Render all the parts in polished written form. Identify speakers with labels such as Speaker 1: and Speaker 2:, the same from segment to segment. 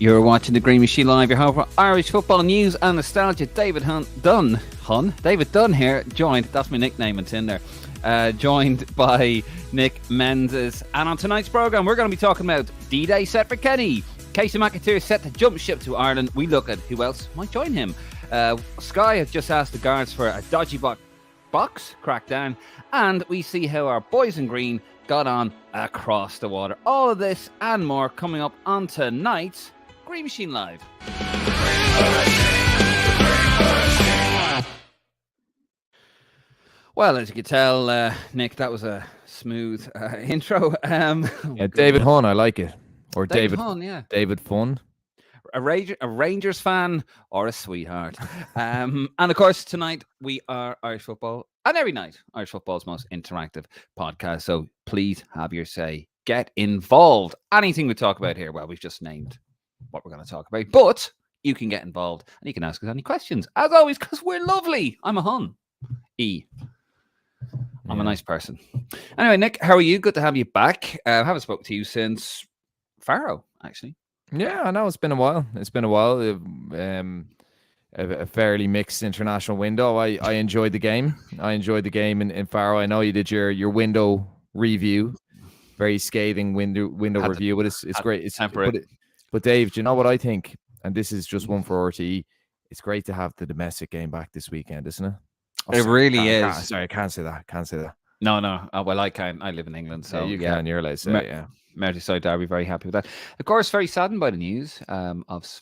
Speaker 1: You're watching the Green Machine Live, your home for Irish football news and nostalgia. David Dunn here, joined, that's my nickname in Tinder, joined by Nick Menzies. And on tonight's programme, we're going to be talking about D-Day set for Kenny. Casey McAteer set to jump ship to Ireland. We look at who else might join him. Sky has just asked the guards for a dodgy box crackdown. And we see how our boys in green got on across the water. All of this and more coming up on tonight's Green Machine Live. Well, as you can tell, Nick, that was a smooth intro.
Speaker 2: Yeah, David Hunn, I like it. Or David
Speaker 1: Hunn, yeah.
Speaker 2: David Fun.
Speaker 1: A Rangers fan or a sweetheart. And of course, tonight we are Irish Football. And every night, Irish Football's most interactive podcast. So please have your say. Get involved. Anything we talk about here, well, we've just named what we're going to talk about. But you can get involved and you can ask us any questions. As always, because we're lovely. I'm a Hun. I'm a nice person. Anyway, Nick, how are you? Good to have you back. I haven't spoken to you since Faro, actually.
Speaker 2: Yeah, I know it's been a while. A fairly mixed international window. I enjoyed the game. In Faro. I know you did your window review, very scathing window review, but it's great. It's temperate. But Dave, do you know what I think? And this is just one for RTE. It's great to have the domestic game back this weekend, isn't it?
Speaker 1: It really is.
Speaker 2: Sorry, I can't say that.
Speaker 1: No. Well, I can. I live in England, so
Speaker 2: you can. You're allowed to say, yeah.
Speaker 1: Merseyside Derby, very happy with that. Of course, very saddened by the news of.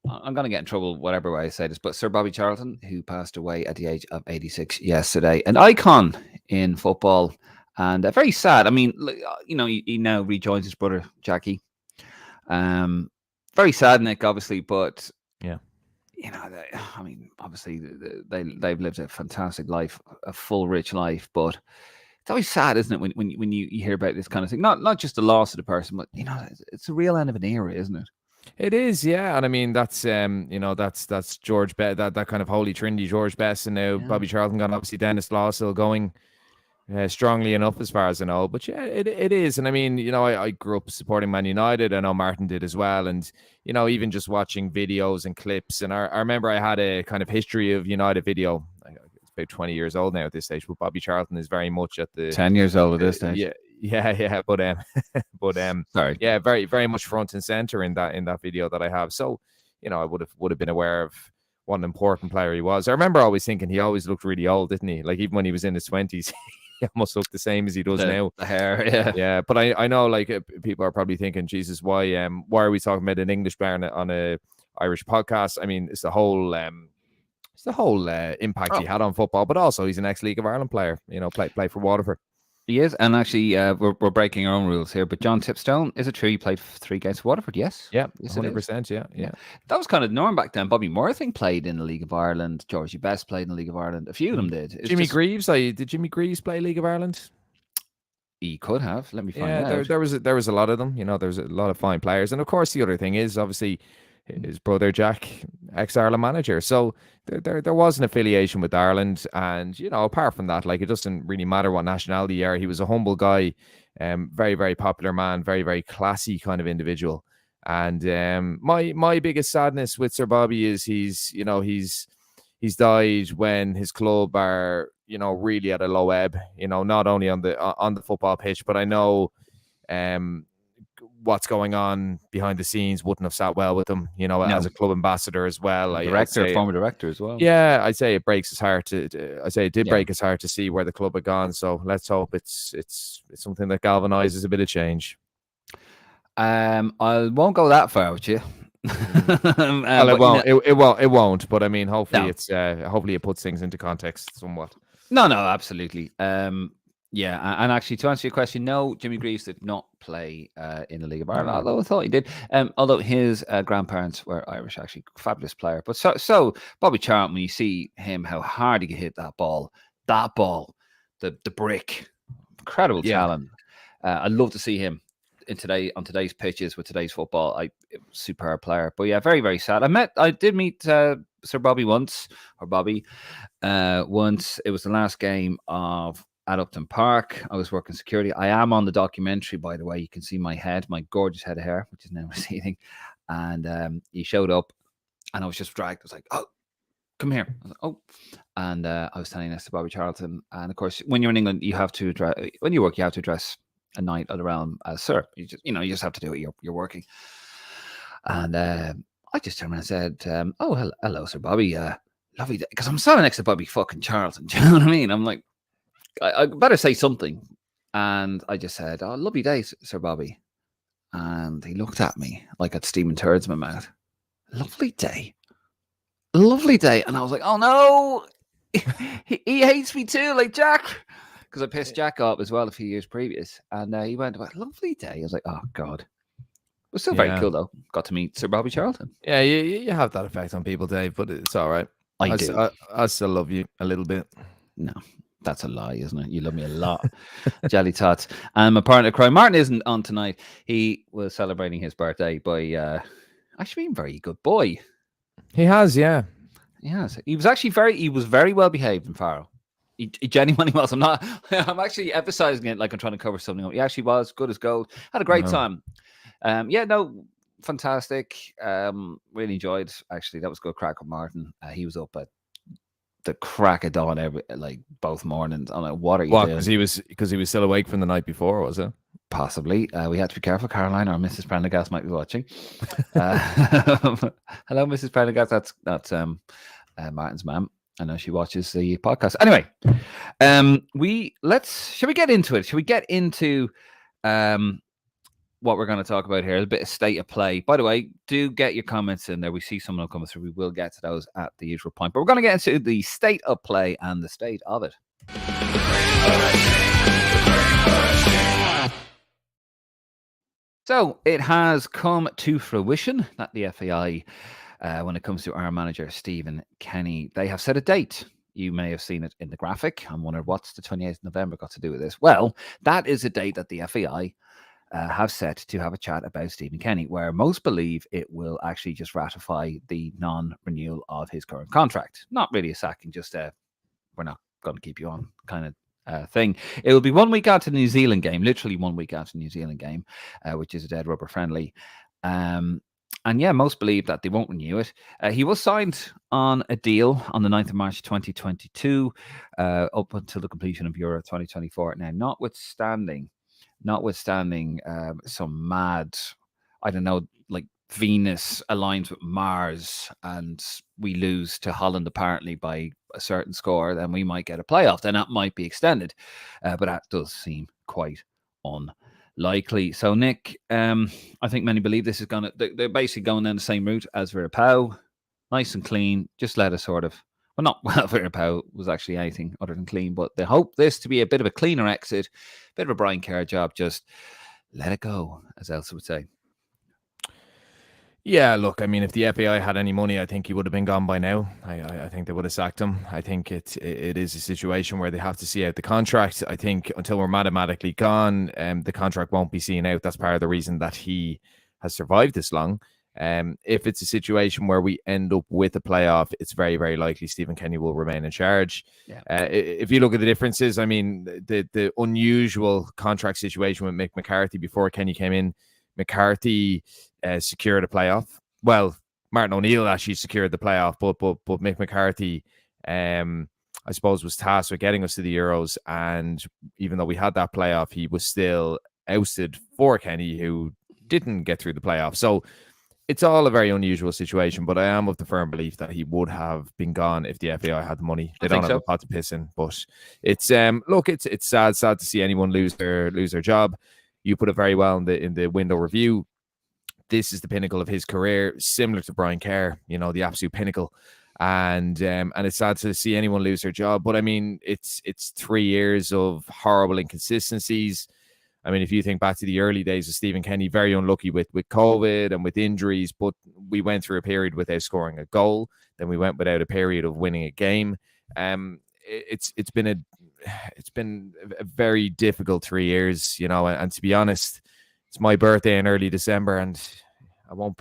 Speaker 1: I'm going to get in trouble whatever way I say this, but Sir Bobby Charlton, who passed away at the age of 86 yesterday, an icon in football, and very sad. I mean, he now rejoins his brother Jackie. Very sad, Nick, obviously, but
Speaker 2: yeah.
Speaker 1: Obviously they've lived a fantastic life, a full, rich life, but it's always sad, isn't it, when you hear about this kind of thing? Not just the loss of the person, but it's a real end of an era, isn't it?
Speaker 2: It is, yeah, and I mean that's that's George Best, that kind of holy trinity, George Best, and now Bobby Charlton gone. Obviously, Dennis Law still going strongly enough as far as I know, but yeah, it is. And I mean, I grew up supporting Man United. I know Martin did as well, and even just watching videos and clips. And I remember I had a kind of history of United video. It's about 20 years old now at this stage, but Bobby Charlton is very much at the
Speaker 1: 10 years old at this stage.
Speaker 2: Yeah, but
Speaker 1: sorry,
Speaker 2: yeah, very, very much front and center in that video that I have. So, I would have been aware of what an important player he was. I remember always thinking he always looked really old, didn't he? Like even when he was in his 20s, he almost looked the same as he does now.
Speaker 1: The hair,
Speaker 2: yeah. But I know, like people are probably thinking, Jesus, why are we talking about an English player on a Irish podcast? I mean, it's the whole impact he had on football, but also he's an ex-League of Ireland player. Play for Waterford.
Speaker 1: He is, and actually, we're breaking our own rules here. But John Tipstone, is it true he played 3 games for Waterford? Yes,
Speaker 2: 100%. Yeah.
Speaker 1: That was kind of the norm back then. Bobby Moore, I think, played in the League of Ireland. Georgie Best played in the League of Ireland. A few of them did.
Speaker 2: Greaves, did Jimmy Greaves play League of Ireland?
Speaker 1: He could have. Let me find out.
Speaker 2: There was a lot of them. There's a lot of fine players, and of course, the other thing is obviously his brother Jack, ex-Ireland manager. So there was an affiliation with Ireland, and apart from that, like it doesn't really matter what nationality you are. He was a humble guy, very, very popular man, very, very classy kind of individual. And my biggest sadness with Sir Bobby is he's died when his club are really at a low ebb. Not only on the football pitch, but I know what's going on behind the scenes wouldn't have sat well with him, as a club ambassador as well.
Speaker 1: Former director as well.
Speaker 2: Yeah, I'd say it breaks his heart break his heart to see where the club had gone. So let's hope it's something that galvanizes a bit of change.
Speaker 1: I won't go that far with you.
Speaker 2: Well, it won't. But I mean, hopefully hopefully it puts things into context somewhat.
Speaker 1: No, absolutely. Yeah, and actually, to answer your question, no, Jimmy Greaves did not play in the League of Ireland, although I thought he did. Although his grandparents were Irish, actually, fabulous player. But so Bobby Charlton, when you see him, how hard he could hit that ball, the brick, incredible talent. I'd love to see him on today's pitches with today's football. Superb player. But yeah, very, very sad. I did meet Sir Bobby once. It was the last game of at Upton Park. I was working security. I am on the documentary, by the way. You can see my head, my gorgeous head of hair, which is now receding. And he showed up, and I was just dragged. I was like, "Oh, come here." I was like, "Oh," and I was standing next to Bobby Charlton. And of course, when you're in England, you have to address, when you work, you have to address a knight of the realm as sir. You just have to do it. You're working. And I just turned around and said, "Oh, hello, Sir Bobby. Lovely day," because I'm standing next to Bobby fucking Charlton. Do you know what I mean? I'm like, I better say something. And I just said, "Oh, lovely day, Sir Bobby." And he looked at me like I'd steaming turds in my mouth. Lovely day. Lovely day. And I was like, oh no, he hates me too, like Jack. Because I pissed Jack off as well a few years previous. And he went, well, lovely day. I was like, oh God. It was still very cool though. Got to meet Sir Bobby Charlton.
Speaker 2: Yeah, you have that effect on people, Dave, but it's all right.
Speaker 1: I do.
Speaker 2: I still love you a little bit.
Speaker 1: No, that's a lie, isn't it? You love me a lot. Jelly tots. And my partner crime, Martin isn't on tonight. He was celebrating his birthday by actually being a very good boy.
Speaker 2: He has, yeah.
Speaker 1: Yes. He was actually very well behaved in Faro. He genuinely was. I'm actually emphasizing it like I'm trying to cover something. He actually was good as gold. Had a great time. Fantastic. Really enjoyed. Actually, that was good crack with Martin. He was up at the crack of dawn both mornings. I'm like, what are you doing?
Speaker 2: Because he was still awake from the night before, was it?
Speaker 1: Possibly. We had to be careful. Caroline or Mrs. Prendergast might be watching. Hello, Mrs. Prendergast. That's Martin's mum. I know she watches the podcast. Anyway, shall we get into it? Shall we get into what we're going to talk about here? A bit of state of play. By the way, do get your comments in there. We see some of them coming through. We will get to those at the usual point. But we're going to get into the state of play and the state of it. So it has come to fruition that the FAI, when it comes to our manager, Stephen Kenny, they have set a date. You may have seen it in the graphic. I'm wondering what's the 28th of November got to do with this? Well, that is a date that the FAI have set to have a chat about Stephen Kenny, where most believe it will actually just ratify the non-renewal of his current contract. Not really a sacking, just we're not going to keep you on kind of thing. It will be 1 week after the New Zealand game, literally 1 week after the New Zealand game, which is a dead rubber friendly. And yeah, most believe that they won't renew it. He was signed on a deal on the 9th of March 2022 up until the completion of Euro 2024. Now, notwithstanding some mad, I don't know, like Venus aligns with Mars and we lose to Holland apparently by a certain score, then we might get a playoff. Then that might be extended. But that does seem quite unlikely. So, Nick, I think many believe this is they're basically going down the same route as Virapau. Nice and clean. Just let us sort of, Virapau was actually anything other than clean, but they hope this to be a bit of a cleaner exit, bit of a Brian Kerr job. Just let it go, as Elsa would say.
Speaker 2: Yeah, look, I mean, if the FAI had any money, I think he would have been gone by now. I think they would have sacked him. I think it is a situation where they have to see out the contract. I think until we're mathematically gone, the contract won't be seen out. That's part of the reason that he has survived this long. If it's a situation where we end up with a playoff, it's very, very likely Stephen Kenny will remain in charge. Yeah. If you look at the differences, I mean, the unusual contract situation with Mick McCarthy before Kenny came in, McCarthy secured a playoff. Well, Martin O'Neill actually secured the playoff, but Mick McCarthy, I suppose, was tasked with getting us to the Euros. And even though we had that playoff, he was still ousted for Kenny, who didn't get through the playoff. So it's all a very unusual situation, but I am of the firm belief that he would have been gone if the FAI had the money. They don't have a pot to piss in, but it's look, it's sad to see anyone lose their job. You put it very well in the window review. This is the pinnacle of his career, similar to Brian Kerr, the absolute pinnacle. And it's sad to see anyone lose their job. But I mean, it's 3 years of horrible inconsistencies. I mean, if you think back to the early days of Stephen Kenny, very unlucky with COVID and with injuries, but we went through a period without scoring a goal. Then we went without a period of winning a game. It's been a very difficult 3 years, and to be honest, it's my birthday in early December, and I won't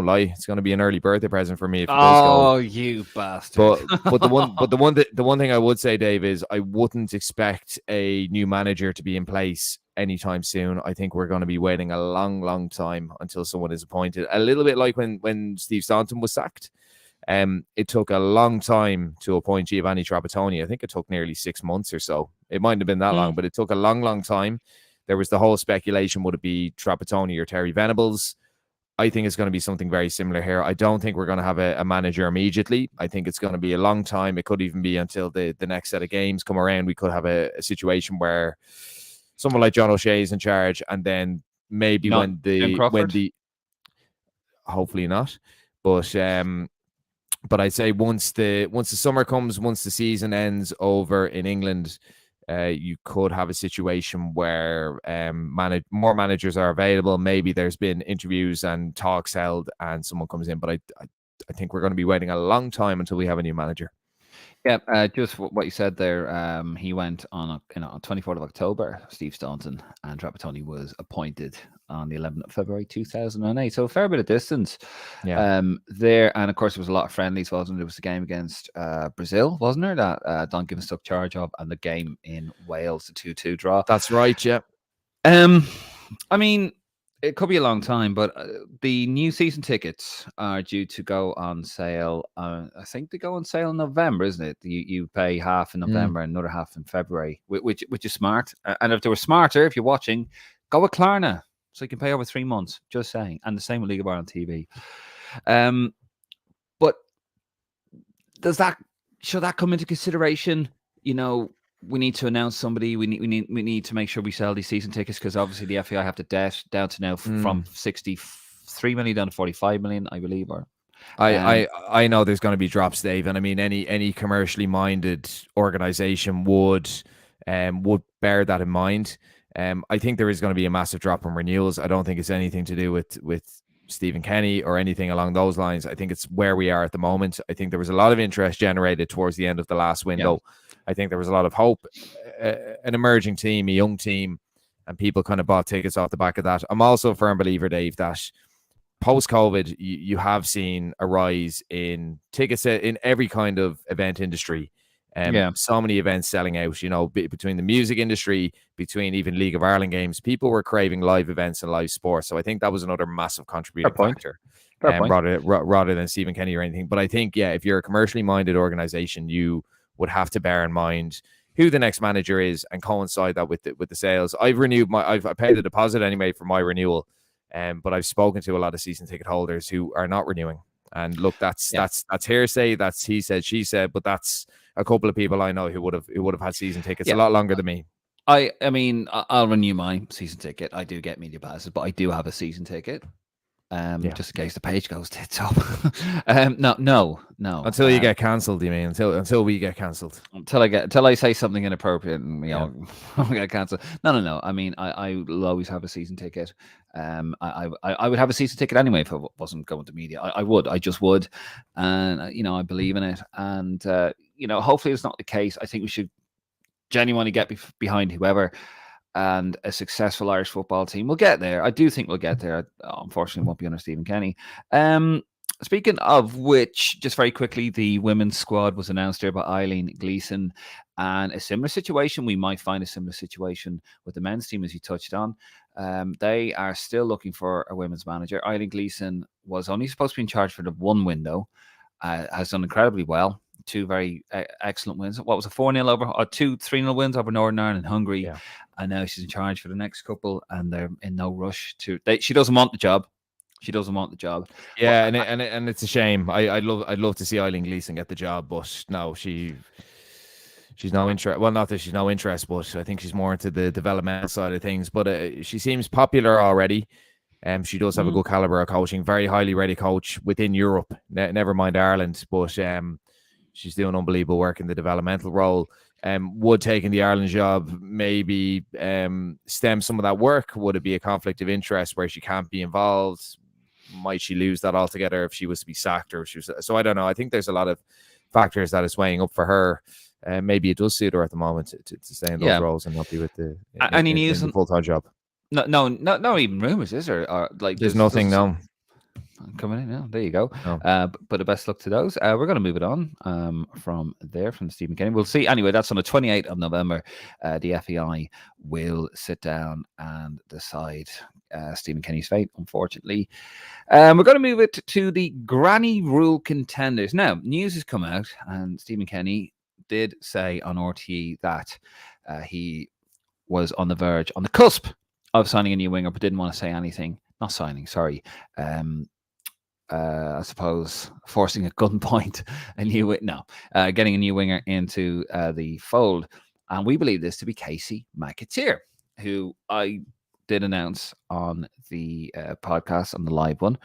Speaker 2: lie. It's going to be an early birthday present for me if he does go.
Speaker 1: Oh, you bastard!
Speaker 2: The one thing I would say, Dave, is I wouldn't expect a new manager to be in place anytime soon. I think we're going to be waiting a long time until someone is appointed. A little bit like when Steve Staunton was sacked. It took a long time to appoint Giovanni Trapattoni. I think it took nearly 6 months or so. It mightn't have been that long, but it took a long time. There was the whole speculation, would it be Trapattoni or Terry Venables? I think it's going to be something very similar here. I don't think we're going to have a manager immediately. I think it's going to be a long time. It could even be until the next set of games come around. We could have a situation where someone like John O'Shea is in charge, and then maybe when the hopefully not, but I'd say once the summer comes, once the season ends over in England, you could have a situation where more managers are available. Maybe there's been interviews and talks held and someone comes in. But I think we're going to be waiting a long time until we have a new manager.
Speaker 1: Yeah, just what you said there. He went on 24th of October, Steve Staunton, and Trapattoni was appointed on the 11th of February 2008. So a fair bit of distance there. And of course, there was a lot of friendlies, wasn't there? There was the game against Brazil, wasn't there, that Don Gibbons took charge of, and the game in Wales, the 2-2 draw.
Speaker 2: That's right, yeah.
Speaker 1: I mean, it could be a long time, but the new season tickets are due to go on sale. I think they go on sale in November, isn't it? You pay half in November and another half in February, which is smart. And if they were smarter, if you're watching, go with Klarna, so you can pay over 3 months. Just saying. And the same with League of Ireland TV. But should that come into consideration? We need to announce somebody. We need to make sure we sell these season tickets, because obviously the FAI have the debt down to now from 63 million down to 45 million, I believe. Or
Speaker 2: I know there's going to be drops, Dave, and I mean any commercially minded organization would bear that in mind. I think there is going to be a massive drop in renewals. I don't think it's anything to do with Stephen Kenny or anything along those lines. I think it's where we are at the moment. I think there was a lot of interest generated towards the end of the last window. Yeah. I think there was a lot of hope, an emerging team, a young team, and people kind of bought tickets off the back of that. I'm also a firm believer, Dave, that post-COVID, you have seen a rise in tickets in every kind of event industry. So many events selling out, between the music industry, between even League of Ireland games, people were craving live events and live sports. So I think that was another massive contributing factor, rather than Stephen Kenny or anything. But I think, if you're a commercially minded organization, you would have to bear in mind who the next manager is and coincide that with the sales. I've renewed I paid the deposit anyway for my renewal, but I've spoken to a lot of season ticket holders who are not renewing. And look, that's hearsay, that's he said, she said, but that's a couple of people I know who would have had season tickets a lot longer than me.
Speaker 1: I mean, I'll renew my season ticket. I do get media passes, but I do have a season ticket. Just in case the page goes tits up. No.
Speaker 2: Until you get cancelled, you mean? Until we get cancelled.
Speaker 1: Until I say something inappropriate and get cancelled. No. I mean, I will always have a season ticket. I would have a season ticket anyway if I wasn't going to media. I just would, and I believe in it. And hopefully it's not the case. I think we should genuinely get behind whoever. And a successful Irish football team. We'll get there. I do think we'll get there. Unfortunately, it won't be under Stephen Kenny. Speaking of which, just very quickly, the women's squad was announced there by Eileen Gleeson, and a similar situation. We might find a similar situation with the men's team, as you touched on. They are still looking for a women's manager. Eileen Gleeson was only supposed to be in charge for the one window. Has done incredibly well. 2 very excellent wins. What was a 4-0 over, or 2 3-0 wins over Northern Ireland and Hungary. Yeah. And now she's in charge for the next couple, and they're in no rush to. She doesn't want the job. Yeah,
Speaker 2: and it's a shame. I'd love to see Eileen Gleeson get the job, but no, she's no interest. Well, not that she's no interest, but I think she's more into the developmental side of things. But she seems popular already. She does have a good caliber of coaching, very highly rated coach within Europe. Never mind Ireland, but she's doing unbelievable work in the developmental role. Would taking the Ireland job maybe stem some of that work? Would it be a conflict of interest where she can't be involved? Might she lose that altogether if she was to be sacked? Or if she was, so I don't know. I think there's a lot of factors that is weighing up for her. Maybe it does suit her at the moment to stay in those roles and not be with the full-time job.
Speaker 1: No, even rumors, is there? Or,
Speaker 2: there's nothing. No.
Speaker 1: coming in now. There you go.
Speaker 2: Oh.
Speaker 1: But the best luck to those. We're going to move it on from there, from Stephen Kenny. We'll see. Anyway, that's on the 28th of November. The FEI will sit down and decide Stephen Kenny's fate, unfortunately. We're going to move it to the Granny Rule contenders. Now, news has come out, and Stephen Kenny did say on RTE that he was on the verge, on the cusp of signing a new winger, but didn't want to say anything. Not signing, sorry. I suppose forcing at gunpoint getting a new winger into the fold. And we believe this to be Casey McAteer, who I did announce on the podcast, on the live one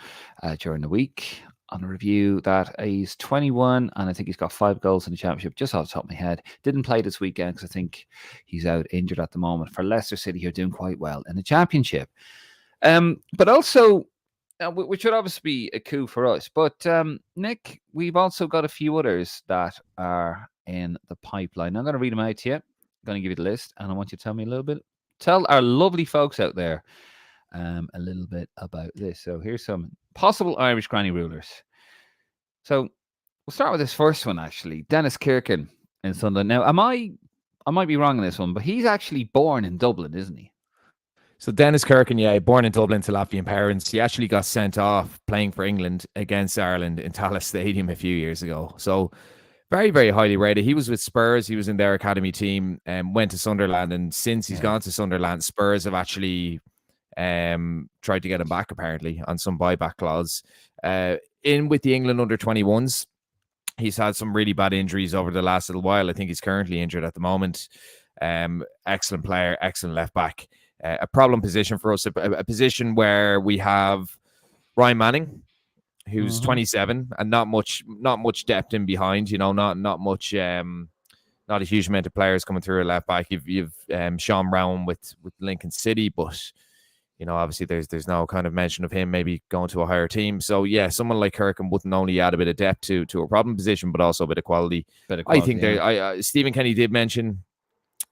Speaker 1: during the week, on a review, that he's 21 and I think he's got 5 goals in the championship, just off the top of my head. Didn't play this weekend because I think he's out injured at the moment. For Leicester City, who are doing quite well in the championship. But also, which would obviously be a coup for us. But Nick, we've also got a few others that are in the pipeline. I'm going to read them out to you. I'm going to give you the list, and I want you to tell me a little bit. Tell our lovely folks out there a little bit about this. So here's some possible Irish granny rulers. So we'll start with this first one, actually. Dennis Kirkin in Sunderland. Now, I might be wrong on this one, but he's actually born in Dublin, isn't he?
Speaker 2: So Dennis Kirkin, born in Dublin to Latvian parents. He actually got sent off playing for England against Ireland in Tallaght Stadium a few years ago. So very, very highly rated. He was with Spurs. He was in their academy team and went to Sunderland. And since he's gone to Sunderland, Spurs have actually tried to get him back, apparently, on some buyback clause. In with the England under-21s, he's had some really bad injuries over the last little while. I think he's currently injured at the moment. Excellent player, excellent left back. A problem position for us, a position where we have Ryan Manning, who's 27, and not much depth in behind. Not much, not a huge amount of players coming through a left back. You've Sean Brown with Lincoln City, but obviously there's no kind of mention of him maybe going to a higher team. So yeah, someone like Kirkham wouldn't only add a bit of depth to a problem position, but also a bit of quality. I think Stephen Kenny did mention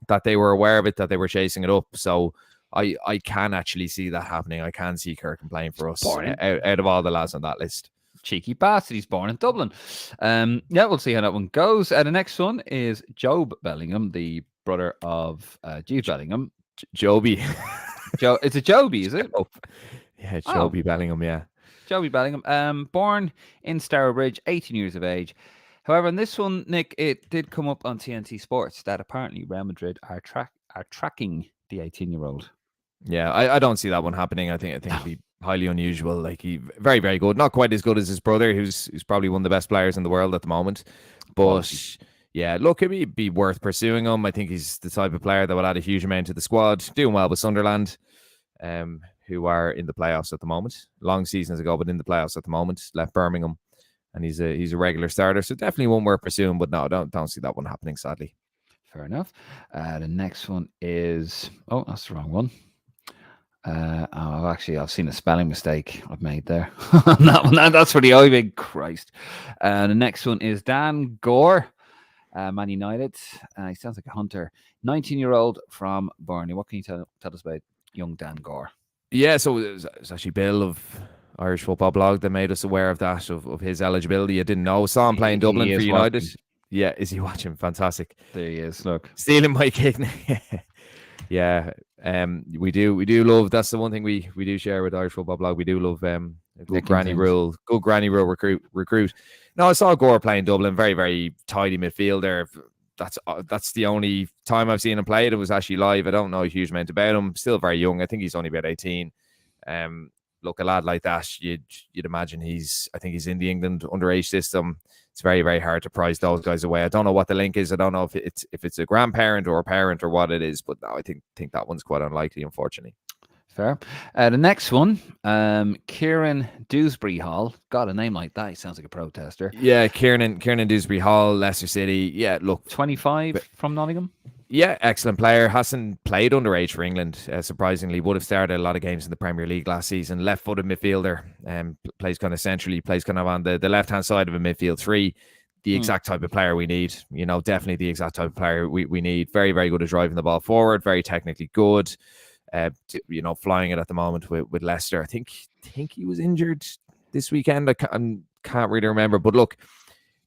Speaker 2: that they were aware of it, that they were chasing it up. So I can actually see that happening. I can see Kirkham playing for us out of all the lads on that list.
Speaker 1: Cheeky bastard. He's born in Dublin. We'll see how that one goes. The next one is Job Bellingham, the brother of Jude Bellingham.
Speaker 2: Joby.
Speaker 1: It's a Joby, is it?
Speaker 2: Yeah, Joby Bellingham, yeah.
Speaker 1: Joby Bellingham. Born in Stourbridge, 18 years of age. However, in this one, Nick, it did come up on TNT Sports that apparently Real Madrid are tracking the 18-year-old.
Speaker 2: Yeah, I don't see that one happening. I think it'd be highly unusual. Like, he very, very good. Not quite as good as his brother, who's probably one of the best players in the world at the moment. But yeah, look, it'd be worth pursuing him. I think he's the type of player that will add a huge amount to the squad. Doing well with Sunderland, who are in the playoffs at the moment. Long seasons ago, but in the playoffs at the moment. Left Birmingham, and he's a regular starter. So definitely one worth pursuing. But no, don't see that one happening, sadly.
Speaker 1: Fair enough. The next one is that's the wrong one. I've seen a spelling mistake I've made there. That one, that's for the Ogbene. Christ. The next one is Dan Gore, Man United. He sounds like a hunter. 19-year-old from Burnley. What can you tell us about young Dan Gore?
Speaker 2: Yeah, so it was actually Bill of Irish Football Blog that made us aware of that, of his eligibility. I didn't know. Saw him playing Dublin for United. Watching. Yeah, is he watching? Fantastic.
Speaker 1: There he is. Look,
Speaker 2: stealing my kick. Yeah, we do love. That's the one thing we do share with Irish Football Blog. We do love a good granny rule recruit. No, I saw Gore playing Dublin. Very, very tidy midfielder. That's the only time I've seen him play. It was actually live. I don't know a huge amount about him. Still very young. I think he's only about 18. Look, a lad like that, you'd imagine I think he's in the England underage system. It's very, very hard to prize those guys away. I don't know what the link is. I don't know if it's a grandparent or a parent or what it is, but no, I think that one's quite unlikely, unfortunately.
Speaker 1: Fair. The next one, Kieran Dewsbury Hall. Got a name like that. He sounds like a protester.
Speaker 2: Yeah, Kieran Dewsbury Hall, Leicester City. Yeah, look.
Speaker 1: 25 from Nottingham.
Speaker 2: Yeah, excellent player. Hasn't played underage for England, surprisingly. Would have started a lot of games in the Premier League last season. Left-footed midfielder, plays kind of centrally, plays kind of on the left-hand side of a midfield three. The exact type of player we need. Definitely the exact type of player we need. Very, very good at driving the ball forward. Very technically good. Flying it at the moment with Leicester. I think he was injured this weekend? I can't really remember. But look,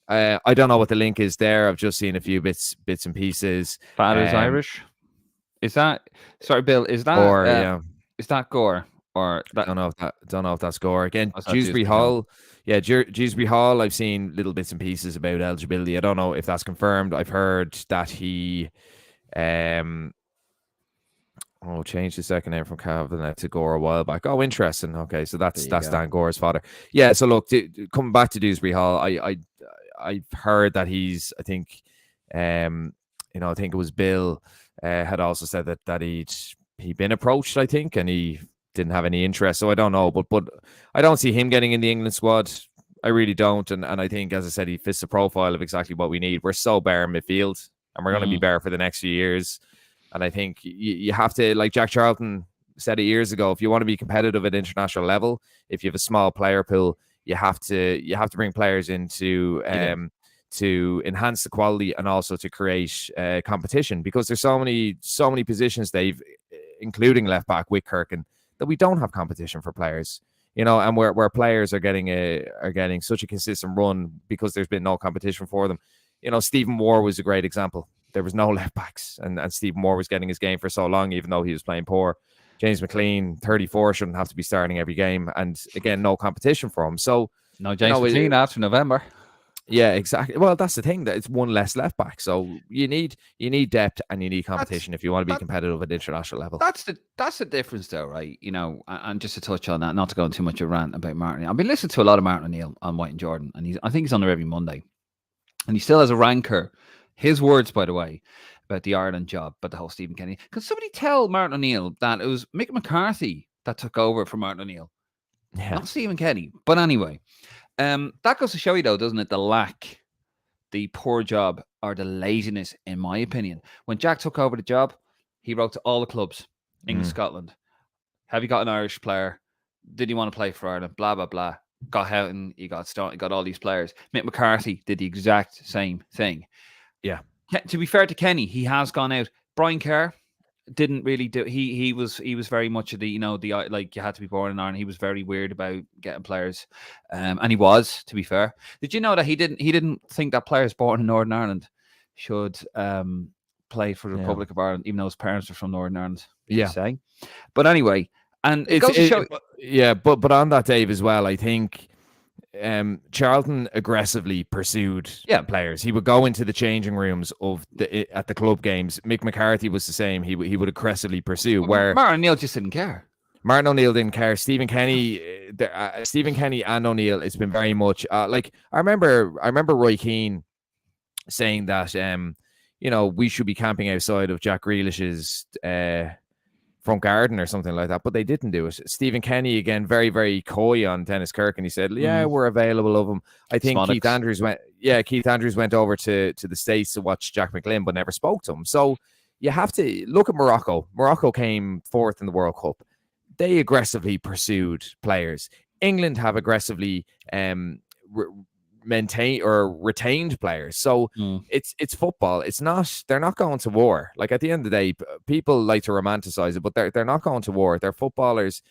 Speaker 2: I don't know what the link is there. I've just seen a few bits and pieces.
Speaker 1: Father's Irish. Is that sorry, Bill? Is that
Speaker 2: Gore? Yeah,
Speaker 1: is that Gore or that?
Speaker 2: don't know if that's Gore again.
Speaker 1: That's not
Speaker 2: Dewsbury
Speaker 1: Dewsbury Hall.
Speaker 2: Hall. Yeah, Dewsbury Hall. I've seen little bits and pieces about eligibility. I don't know if that's confirmed. I've heard that he changed the second name from Cavan to Gore a while back. Oh, interesting. Okay, so that's Dan Gore's father. Yeah. So look, coming back to Dewsbury Hall, I've heard that he's. I think, I think it was Bill had also said that he'd been approached. I think, and he didn't have any interest. So I don't know, but I don't see him getting in the England squad. I really don't. And I think, as I said, he fits the profile of exactly what we need. We're so bare in midfield, and we're going to be bare for the next few years. And I think you have to, like Jack Charlton said it years ago, if you want to be competitive at international level, if you have a small player pool, you have to bring players in to enhance the quality and also to create competition, because there's so many positions, Dave, including left back with Kirkin, that we don't have competition for players. And where players are getting such a consistent run because there's been no competition for them. Stephen Moore was a great example. There was no left backs, and Stephen Moore was getting his game for so long, even though he was playing poor. James McLean, 34, shouldn't have to be starting every game, and again, no competition for him. So
Speaker 1: no James McLean after November.
Speaker 2: Yeah, exactly. Well, that's the thing, that it's one less left back. So you need depth and you need competition if you want to be competitive at international level.
Speaker 1: That's the difference, though, right? And just to touch on that, not to go into too much of a rant about Martin. I've been listening to a lot of Martin O'Neill on White and Jordan, and I think he's on there every Monday, and he still has a rancor. His words, by the way, about the Ireland job, but the whole Stephen Kenny. Could somebody tell Martin O'Neill that it was Mick McCarthy that took over for Martin O'Neill, not Stephen Kenny? But anyway, that goes to show you, though, doesn't it, the poor job, or the laziness, in my opinion. When Jack took over the job, he wrote to all the clubs, England, Scotland. Have you got an Irish player? Did you want to play for Ireland? Blah, blah, blah. Got Houghton, you got Stone, you got all these players. Mick McCarthy did the exact same thing.
Speaker 2: Yeah.
Speaker 1: To be fair to Kenny, he has gone out. Brian Kerr didn't really do. He was very much of the like, you had to be born in Ireland. He was very weird about getting players, and he was, to be fair. Did you know that he didn't think that players born in Northern Ireland should play for the Republic of Ireland, even though his parents were from Northern Ireland? Say. But anyway, and it goes to show.
Speaker 2: But on that, Dave, as well, I think Charlton aggressively pursued players. He would go into the changing rooms at the club games. Mick McCarthy was the same. He would aggressively pursue. Where
Speaker 1: Martin O'Neill just didn't care.
Speaker 2: Martin O'Neill didn't care. Stephen Kenny and O'Neill, it's been very much like I remember Roy Keane saying that we should be camping outside of Jack Grealish's front garden or something like that, but they didn't do it. Stephen Kenny, again, very, very coy on Dennis Kirk, and he said, we're available of him. I think Keith Andrews went over to the States to watch Jack McGlynn, but never spoke to him. So you have to look at Morocco. Morocco came fourth in the World Cup. They aggressively pursued players. England have aggressively maintained or retained players. So it's football. They're not going to war. Like, at the end of the day, people like to romanticize it, but they're not going to war. They're footballers.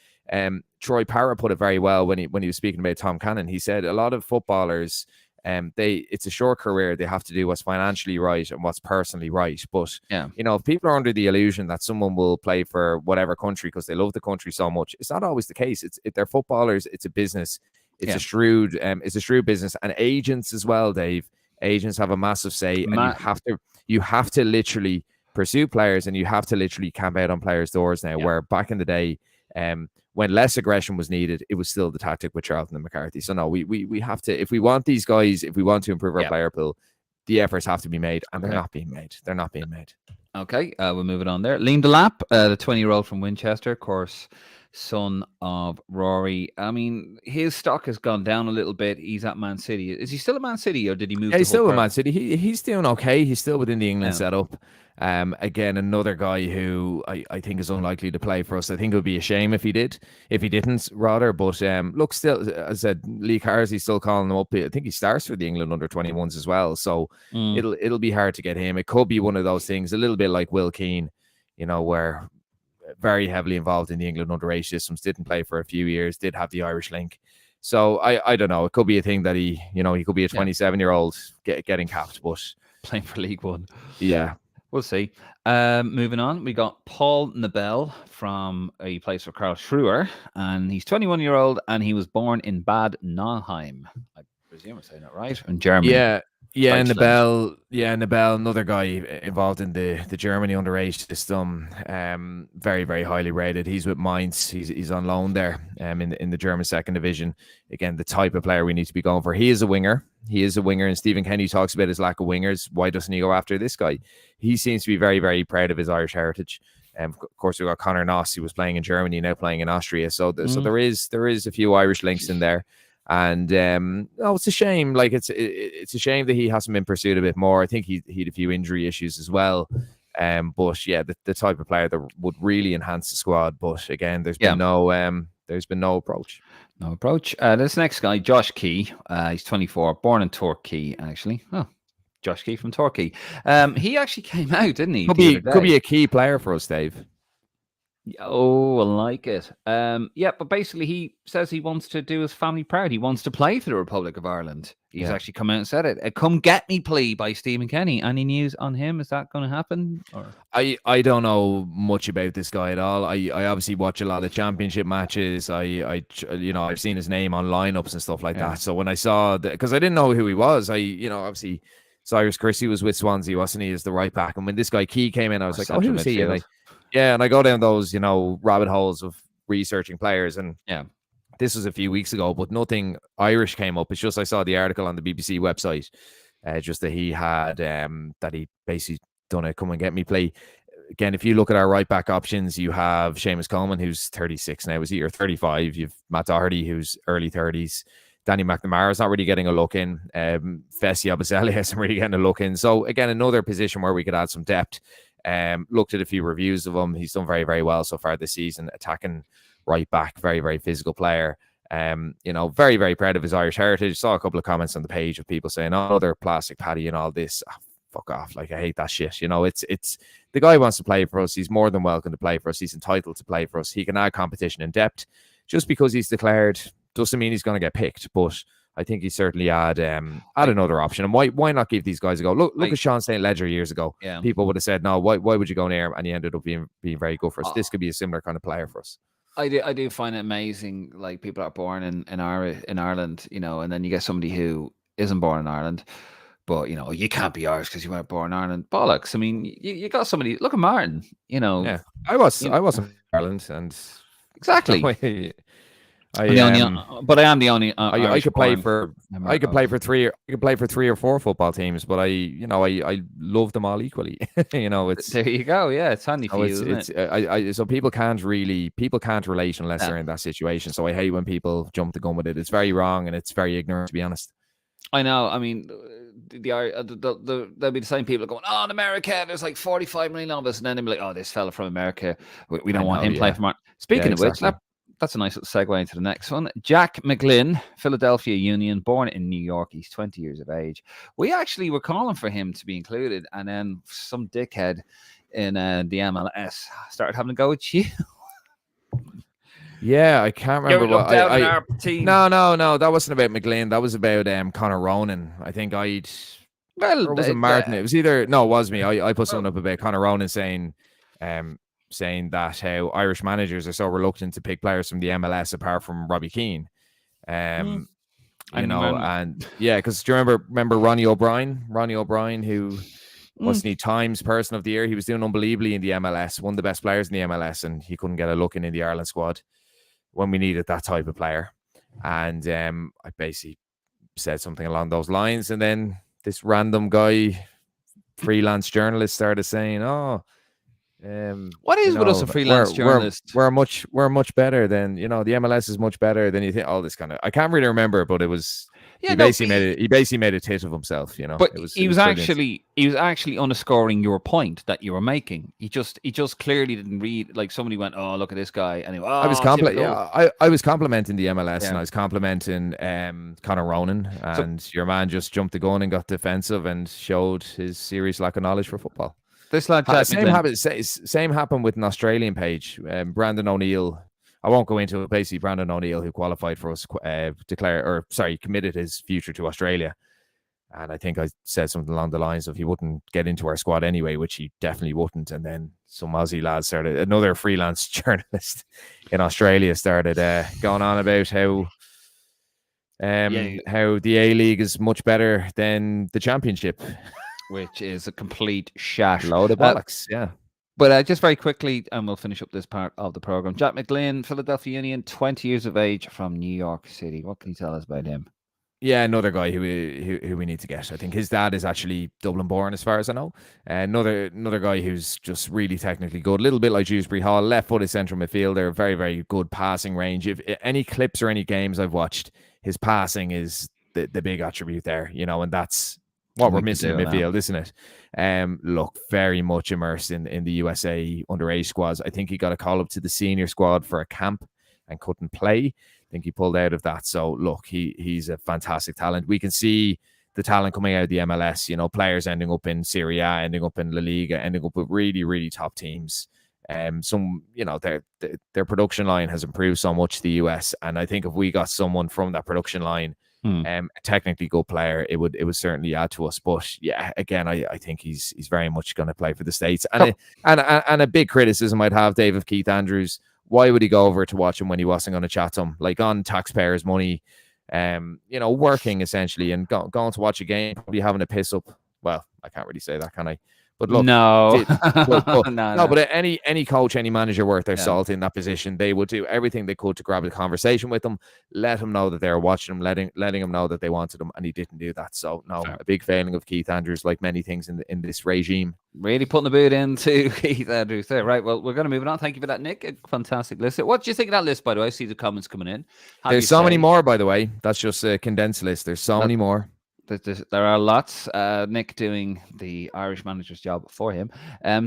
Speaker 2: Troy Parrott put it very well when he was speaking about Tom Cannon. He said a lot of footballers, it's a short career. They have to do what's financially right and what's personally right. But if people are under the illusion that someone will play for whatever country because they love the country so much, it's not always the case. They're footballers. It's a business. It's a shrewd business, and agents as well, Dave. Agents have a massive say, and you have to literally pursue players, and you have to literally camp out on players' doors now. Where back in the day, when less aggression was needed, it was still the tactic with Charlton and McCarthy. So no, we have to, if we want these guys, if we want to improve our player pool, the efforts have to be made, and they're not being made. They're not being made.
Speaker 1: Okay, we'll move it on there. Liam Delap, the 20-year-old from Winchester, of course, son of Rory. I mean, his stock has gone down a little bit. He's at Man City. Is he still at Man City, or did he move?
Speaker 2: He's still at Man City. He's doing okay. He's still within the England setup. Again, another guy who I think is unlikely to play for us. I think it would be a shame if he didn't, rather. But look, still, as I said, Lee Carsey's still calling him up. I think he starts for the England under-21s as well. So it'll be hard to get him. It could be one of those things, a little bit like Will Keane, where very heavily involved in the England under-8 systems, didn't play for a few years, did have the Irish link. So I don't know. It could be a thing that he could be a 27-year-old getting capped, but
Speaker 1: playing for League One.
Speaker 2: Yeah.
Speaker 1: We'll see. Moving on, we got Paul Nabel he plays for Karlsruhe, and he's 21-year-old, and he was born in Bad Nauheim. I presume I'm saying that right, in Germany.
Speaker 2: Nabel, another guy involved in the Germany underage system. Very, very highly rated. He's with Mainz. He's on loan there. In the German second division. Again, the type of player we need to be going for. He is a winger. And Stephen Kenny talks about his lack of wingers. Why doesn't he go after this guy? He seems to be very, very proud of his Irish heritage. Of course, we've got Conor Noss, who was playing in Germany, now playing in Austria. So there is a few Irish links in there. And it's a shame. Like it's a shame that he hasn't been pursued a bit more. I think he had a few injury issues as well. But yeah, the type of player that would really enhance the squad. But again, there's been no approach.
Speaker 1: No approach. This next guy, Josh Key, he's 24, born in Torquay, actually. Oh, Josh Key from Torquay. He actually came out, didn't he?
Speaker 2: Could be a key player for us, Dave.
Speaker 1: Oh, I like it. But basically he says he wants to do his family proud. He wants to play for the Republic of Ireland. He's actually come out and said it. A Come Get Me plea by Stephen Kenny. Any news on him? Is that going to happen? Or?
Speaker 2: I don't know much about this guy at all. I obviously watch a lot of championship matches. I've seen his name on lineups and stuff like that. So when I saw because I didn't know who he was, obviously Cyrus Christie was with Swansea, wasn't he, as the right back? And when this guy Key came in, I was like, oh, who's he? And I go down those, rabbit holes of researching players. And this was a few weeks ago, but nothing Irish came up. It's just I saw the article on the BBC website, just that he had, that he basically done a Come and Get Me play. Again, if you look at our right back options, you have Seamus Coleman, who's 36 now, is he, or 35? You've Matt Doherty, who's early 30s. Danny McNamara's not really getting a look in. Fessi Abaselli hasn't really getting a look in. So again, another position where we could add some depth. Looked at a few reviews of him. He's done very, very well so far this season, attacking right back, very, very physical player. Very, very proud of his Irish heritage. Saw a couple of comments on the page of people saying, oh, they're plastic Paddy and all this. Oh, fuck off. Like, I hate that shit. It's the guy wants to play for us. He's more than welcome to play for us. He's entitled to play for us. He can add competition and depth. Just because he's declared doesn't mean he's going to get picked, but I think he certainly add another option. And why not give these guys a go? Look at Sean St. Ledger years ago. Yeah. People would have said, no, why would you go near him? And he ended up being very good for us. This could be a similar kind of player for us.
Speaker 1: I do find it amazing, like people are born in Ireland, and then you get somebody who isn't born in Ireland, but you can't be Irish because you weren't born in Ireland. Bollocks. I mean, you got somebody. Look at Martin.
Speaker 2: Yeah, I wasn't in Ireland, and
Speaker 1: exactly. I am the only.
Speaker 2: I could play for 3 or 4 football teams, but I love them all equally. It's
Speaker 1: there. You go. Yeah, it's handy for you, isn't it?
Speaker 2: So people can't relate unless they're in that situation. So I hate when people jump the gun with it. It's very wrong and it's very ignorant, to be honest.
Speaker 1: I know. I mean, there'll be the same people going, oh, in America, there's like 45 million of us, and then they'll be like, oh, this fella from America, we don't want him playing for Martin. Speaking of which, that's a nice little segue into the next one. Jack McGlynn, Philadelphia Union, born in New York. He's 20 years of age. We actually were calling for him to be included, and then some dickhead in the MLS started having to go with you.
Speaker 2: Yeah, I can't remember what
Speaker 1: our team.
Speaker 2: No, that wasn't about McGlynn. That was about Conor Ronan. I think or was it Martin? It was either it was me. I put something up about Conor Ronan saying that how Irish managers are so reluctant to pick players from the MLS apart from Robbie Keane. And because do you remember Ronnie O'Brien, who wasn't he Times Person of the Year? He was doing unbelievably in the MLS, one of the best players in the MLS, and he couldn't get a look in the Ireland squad when we needed that type of player. And I basically said something along those lines, and then this random guy, freelance journalist, started saying,
Speaker 1: what is with us a freelance journalist?
Speaker 2: We're much better than the MLS is much better than you think. All this kind of, I can't really remember, but it was he basically made a tit of himself.
Speaker 1: But he was actually underscoring your point that you were making. He just clearly didn't read. Like somebody went, oh, look at this guy, and I
Speaker 2: was complimenting the MLS, and I was complimenting Conor Ronan, and your man just jumped the gun and got defensive and showed his serious lack of knowledge for football.
Speaker 1: This lad,
Speaker 2: same happened with an Australian page. Brandon O'Neill I won't go into it. Basically, Brandon O'Neill, who qualified for us, committed his future to Australia. And I think I said something along the lines of he wouldn't get into our squad anyway, which he definitely wouldn't. And then some Aussie lads started, another freelance journalist in Australia started going on about how the A-League is much better than the Championship.
Speaker 1: Which is a complete shat.
Speaker 2: Load of bollocks, yeah.
Speaker 1: But just very quickly, and we'll finish up this part of the program. Jack McGlynn, Philadelphia Union, 20 years of age from New York City. What can you tell us about him?
Speaker 2: Yeah, another guy who we need to get. I think his dad is actually Dublin born, as far as I know. Another guy who's just really technically good. A little bit like Dewsbury Hall, left-footed central midfielder, very, very good passing range. If any clips or any games I've watched, his passing is the big attribute there, and that's what we're missing in midfield, isn't it? Look, very much immersed in the USA underage squads. I think he got a call up to the senior squad for a camp and couldn't play. I think he pulled out of that. So look, he's a fantastic talent. We can see the talent coming out of the MLS, players ending up in Serie A, ending up in La Liga, ending up with really, really top teams. Their production line has improved so much, the US. And I think if we got someone from that production line, a technically good player, it would certainly add to us. But yeah, again, I think he's very much going to play for the States. And a big criticism I'd have, Dave, of Keith Andrews. Why would he go over to watch him when he wasn't going to chat to him? Like, on taxpayers' money, working essentially, and going to watch a game, probably having a piss up. Well, I can't really say that, can I? But look,
Speaker 1: no,
Speaker 2: but any coach, any manager worth their salt in that position, they would do everything they could to grab a conversation with him, let him know that they were watching him, letting him know that they wanted him, and he didn't do that. So no, a big failing of Keith Andrews, like many things in this regime.
Speaker 1: Really putting the boot into Keith Andrews there. Right, well, we're going to move it on. Thank you for that, Nick. A fantastic list. What do you think of that list, by the way? I see the comments coming in.
Speaker 2: There's so many more, by the way. That's just a condensed list. There's so many more.
Speaker 1: There are lots. Nick doing the Irish manager's job for him.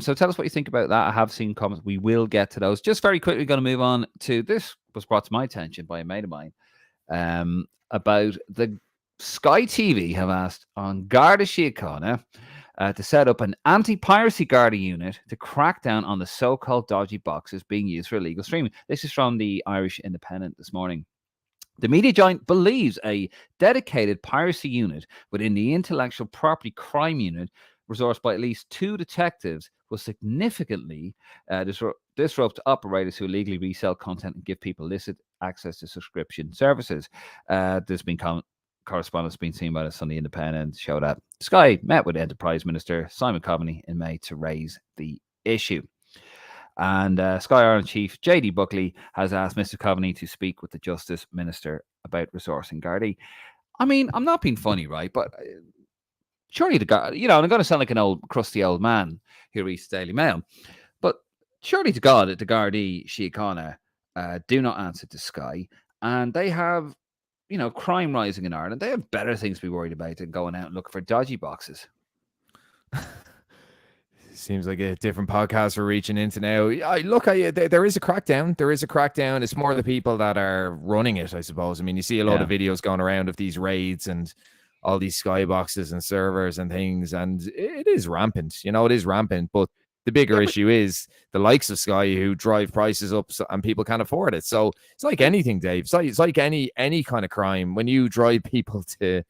Speaker 1: So tell us what you think about that. I have seen comments. We will get to those. Just very quickly, going to move on to this. Was brought to my attention by a mate of mine about the Sky TV have asked on Garda Síochána to set up an anti-piracy Garda unit to crack down on the so-called dodgy boxes being used for illegal streaming. This is from the Irish Independent this morning. The media giant believes a dedicated piracy unit within the intellectual property crime unit, resourced by at least 2 detectives, will significantly disrupt operators who illegally resell content and give people illicit access to subscription services. There's been correspondence being seen by the Sunday Independent show that Sky met with Enterprise Minister Simon Coveney in May to raise the issue. And Sky Ireland chief JD Buckley has asked Mr. Coveney to speak with the Justice Minister about resourcing Gardaí. I mean, I'm not being funny, right? But surely the God, and I'm going to sound like an old crusty old man who reads the Daily Mail, but surely to God, the Gardaí Síochána do not answer to Sky, and they have, crime rising in Ireland. They have better things to be worried about than going out and looking for dodgy boxes.
Speaker 2: Seems like a different podcast we're reaching into now. There is a crackdown. There is a crackdown. It's more the people that are running it, I suppose. I mean, you see a lot of videos going around of these raids and all these skyboxes and servers and things, and it is rampant. It is rampant. But the bigger issue is the likes of Sky who drive prices up and people can't afford it. So it's like anything, Dave. It's like any kind of crime. When you drive people to,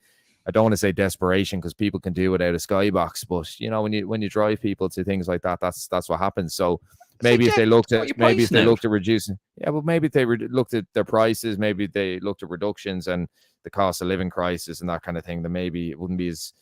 Speaker 2: I don't want to say desperation because people can do without a skybox, but when you drive people to things like that, that's what happens. So maybe if they looked at reducing, maybe if they looked at their prices, maybe they looked at reductions and the cost of living crisis and that kind of thing, then maybe it wouldn't be as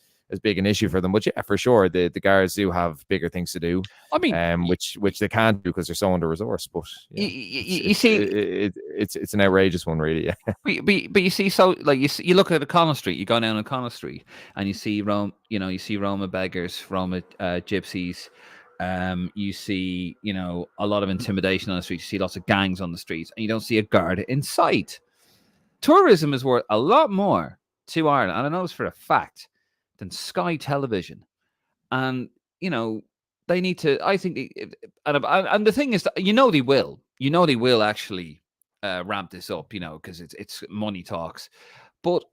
Speaker 2: big an issue for them. But yeah, for sure, the guards do have bigger things to do. I mean, which they can't do because they're so under resourced. But
Speaker 1: you see,
Speaker 2: it's an outrageous one, really. Yeah.
Speaker 1: But you see, so like you look at O'Connell Street, you go down O'Connell Street, and you see Roma beggars, Roma gypsies. You see, a lot of intimidation on the streets. You see lots of gangs on the streets, and you don't see a guard in sight. Tourism is worth a lot more to Ireland, and I know it's for a fact, than Sky Television. And, they need to, I think, and the thing is, that, they will actually ramp this up, because it's money talks. But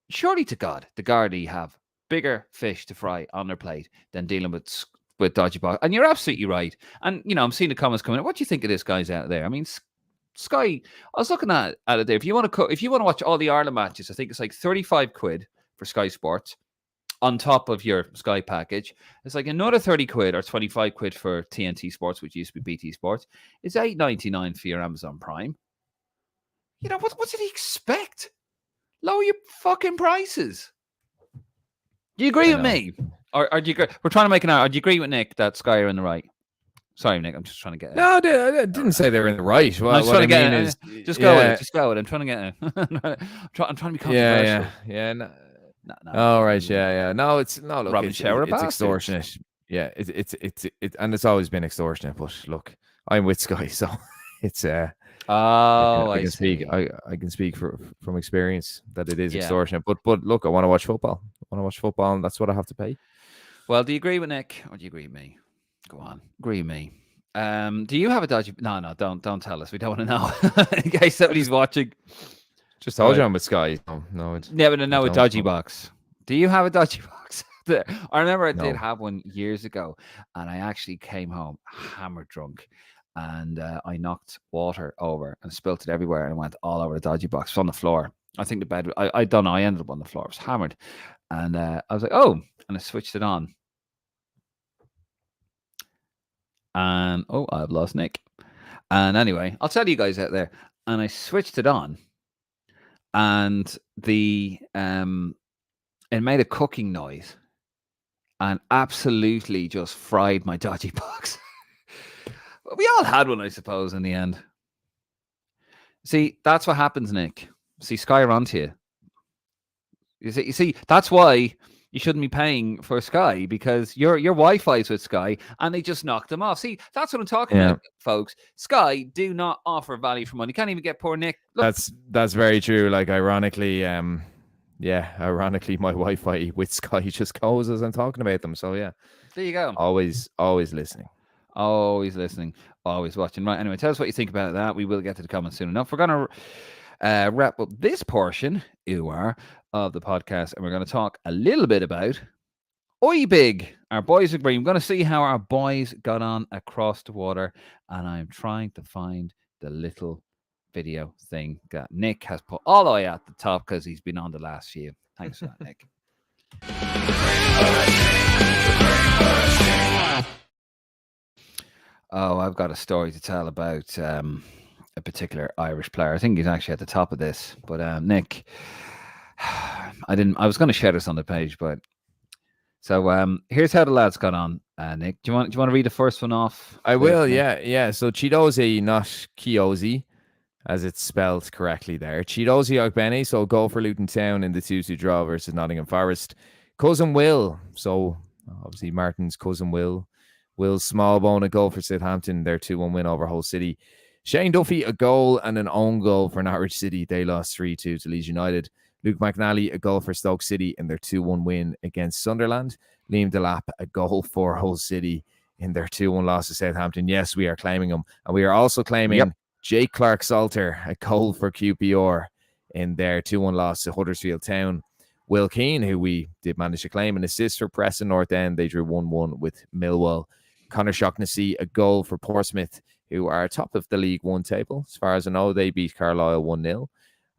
Speaker 1: surely to God, the Gardaí have bigger fish to fry on their plate than dealing with dodgy box. And you're absolutely right. And, I'm seeing the comments coming up. What do you think of this, guys, out there? I mean, Sky. I was looking at it there. If you want to watch all the Ireland matches, I think it's like 35 quid for Sky Sports on top of your Sky package. It's like another 30 quid or 25 quid for TNT Sports, which used to be BT Sports. It's $8.99 for your Amazon Prime. You know, what did he expect? Lower your fucking prices. Do you agree with me? Or do you agree? We're trying to make an hour. Do you agree with Nick that Sky are in the right? Sorry, Nick, I'm just trying to get it.
Speaker 2: No, I didn't say they were in the right. What I mean is...
Speaker 1: Just go with it. Just go with it. I'm trying to get it. I'm trying to be controversial.
Speaker 2: Yeah. No. All right, yeah. No, it's look, it's extortionate. Yeah, it's and it's always been extortionate. But look, I'm with Sky, so it's I can speak from experience that it is extortionate. But look, I want to watch football. And that's what I have to pay.
Speaker 1: Well, do you agree with Nick or do you agree with me? Go on, agree with me. Do you have a dodgy? No, don't tell us. We don't want to know in case somebody's watching.
Speaker 2: Just told you I'm with Sky. No,
Speaker 1: a dodgy box. Do you have a dodgy box? I remember I did have one years ago, and I actually came home hammered drunk, and I knocked water over and spilt it everywhere, and went all over the dodgy box. It was on the floor. I think the bed. I don't know. I ended up on the floor. I was hammered, and I was like, oh, and I switched it on. And I've lost Nick. And anyway, I'll tell you guys out there. And I switched it on, and it made a cooking noise, and absolutely just fried my dodgy box. We all had one, I suppose, in the end. See, that's what happens, Nick. See, Sky are onto you. You see, that's why you shouldn't be paying for Sky, because your Wi-Fi's with Sky, and they just knocked them off. See, that's what I'm talking about, folks. Sky do not offer value for money. You can't even get poor Nick. Look.
Speaker 2: That's very true. Like, ironically, ironically, my Wi-Fi with Sky just goes as I'm talking about them. So yeah,
Speaker 1: there you go.
Speaker 2: Always listening.
Speaker 1: Always listening. Always watching. Right. Anyway, tell us what you think about that. We will get to the comments soon enough. We're gonna wrap up this portion of the podcast, and we're going to talk a little bit about Oi Big. Our boys agree. I'm going to see how our boys got on across the water, and I'm trying to find the little video thing that Nick has put all the way at the top because he's been on the last few. Thanks for that, Nick. I've got a story to tell about a particular Irish player. I think he's actually at the top of this, but Nick, I was going to share this on the page, but so here's how the lads got on. Nick, do you want to read the first one off?
Speaker 2: I will. Yeah. So Chidozie, not Kiozi, as it's spelled correctly there. Chidozie Ogbene, so goal for Luton Town in the 2-2 draw versus Nottingham Forest. Cousin Will, so obviously Martin's cousin Will Smallbone, a goal for Southampton, their 2-1 win over Hull City. Shane Duffy, a goal and an own goal for Norwich City. They lost 3-2 to Leeds United. Luke McNally, a goal for Stoke City in their 2-1 win against Sunderland. Liam Delap, a goal for Hull City in their 2-1 loss to Southampton. Yes, we are claiming him. And we are also claiming Jake Clark-Salter, a goal for QPR in their 2-1 loss to Huddersfield Town. Will Keane, who we did manage to claim, an assist for Preston North End. They drew 1-1 with Millwall. Conor Shaughnessy, a goal for Portsmouth, who are top of the League One table. As far as I know, they beat Carlisle 1-0.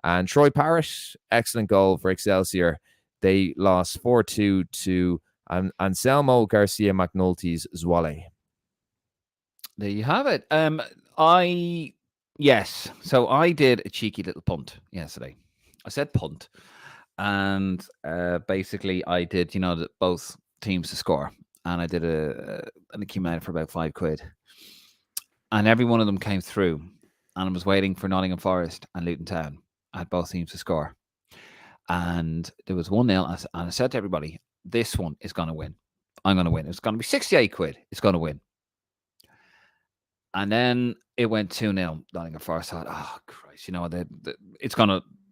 Speaker 2: And Troy Parrott, excellent goal for Excelsior. They lost 4-2 to Anselmo Garcia McNulty's Zwolle.
Speaker 1: There you have it. So I did a cheeky little punt yesterday. I said punt. And basically I did, that both teams to score. And I did and it came out for about £5. And every one of them came through. And I was waiting for Nottingham Forest and Luton Town. I had both teams to score. And there was 1-0. And I said to everybody, this one is going to win. I'm going to win. It's going to be £68. It's going to win. And then it went 2-0. Nottingham Forest thought, oh, Christ, the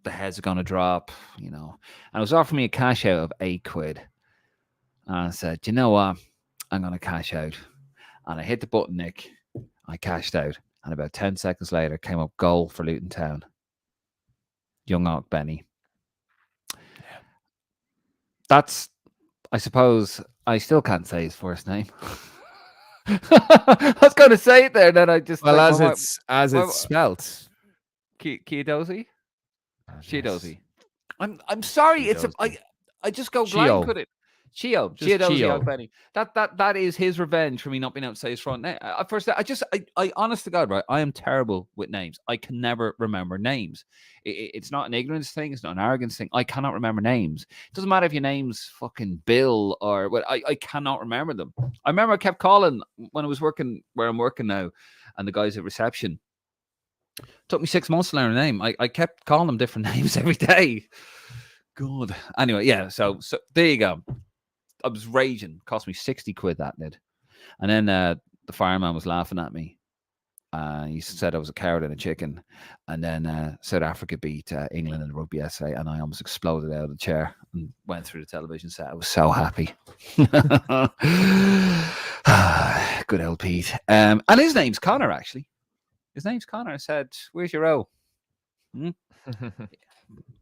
Speaker 1: heads are going to drop, And it was offering me a cash out of £8. And I said, you know what? I'm going to cash out. And I hit the button, Nick. I cashed out. And about 10 seconds later, came up goal for Luton Town. Young Ogbene. That's, I suppose, I still can't say his first name. I was going to say it there, and then I just...
Speaker 2: Well, as it's spelt.
Speaker 1: Kyodozi?
Speaker 2: Yes.
Speaker 1: Chiadozi. I'm sorry. It's I just go blank with it. Chiodozi Ogbene. That is his revenge for me not being able to say his front name. First, I honest to God, right? I am terrible with names. I can never remember names. It's not an ignorance thing. It's not an arrogance thing. I cannot remember names. It doesn't matter if your name's fucking Bill or what. I cannot remember them. I remember I kept calling when I was working where I'm working now, and the guys at reception. It took me 6 months to learn a name. I kept calling them different names every day. God. Anyway, yeah. So there you go. I was raging. Cost me 60 quid, that did. And then the fireman was laughing at me. He said I was a coward and a chicken. And then South Africa beat England in the rugby yesterday, and I almost exploded out of the chair and went through the television set. I was so happy. Good old Pete. And his name's Connor, actually. His name's Connor. I said, "Where's your O?"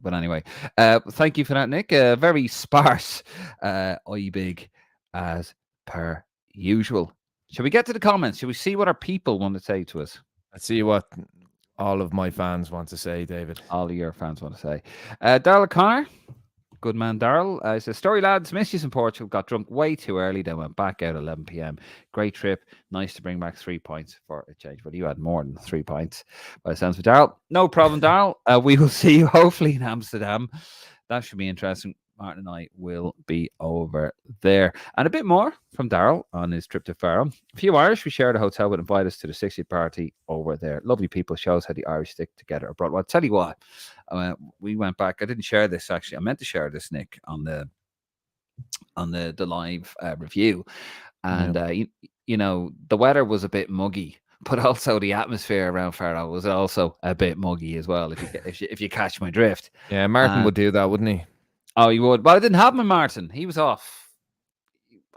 Speaker 1: But anyway, thank you for that, Nick. Very sparse, eye big, as per usual. Shall we get to the comments? Shall we see what our people want to say to us?
Speaker 2: Let's see what all of my fans want to say, David.
Speaker 1: All of your fans want to say. Darryl Connor, good man, Darryl. Says, "Story lads, missed you in Portugal. Got drunk way too early, then went back out at 11 p.m. Great trip. Nice to bring back 3 points for a change." But you had more than 3 points by the sounds of Darryl. No problem, Darryl. We will see you hopefully in Amsterdam. That should be interesting. Martin and I will be over there. And a bit more from Darryl on his trip to Faro. A few Irish we shared a hotel would invite us to the 60th party over there. Lovely people. Shows how the Irish stick together abroad. Well, I'll tell you what. We went back. I didn't share this, actually. I meant to share this, Nick, on the live review. And, you know, the weather was a bit muggy. But also the atmosphere around Faro was also a bit muggy as well, if you catch my drift.
Speaker 2: Yeah, Martin would do that, wouldn't he?
Speaker 1: Oh, he would. Well, I didn't have my Martin. He was off.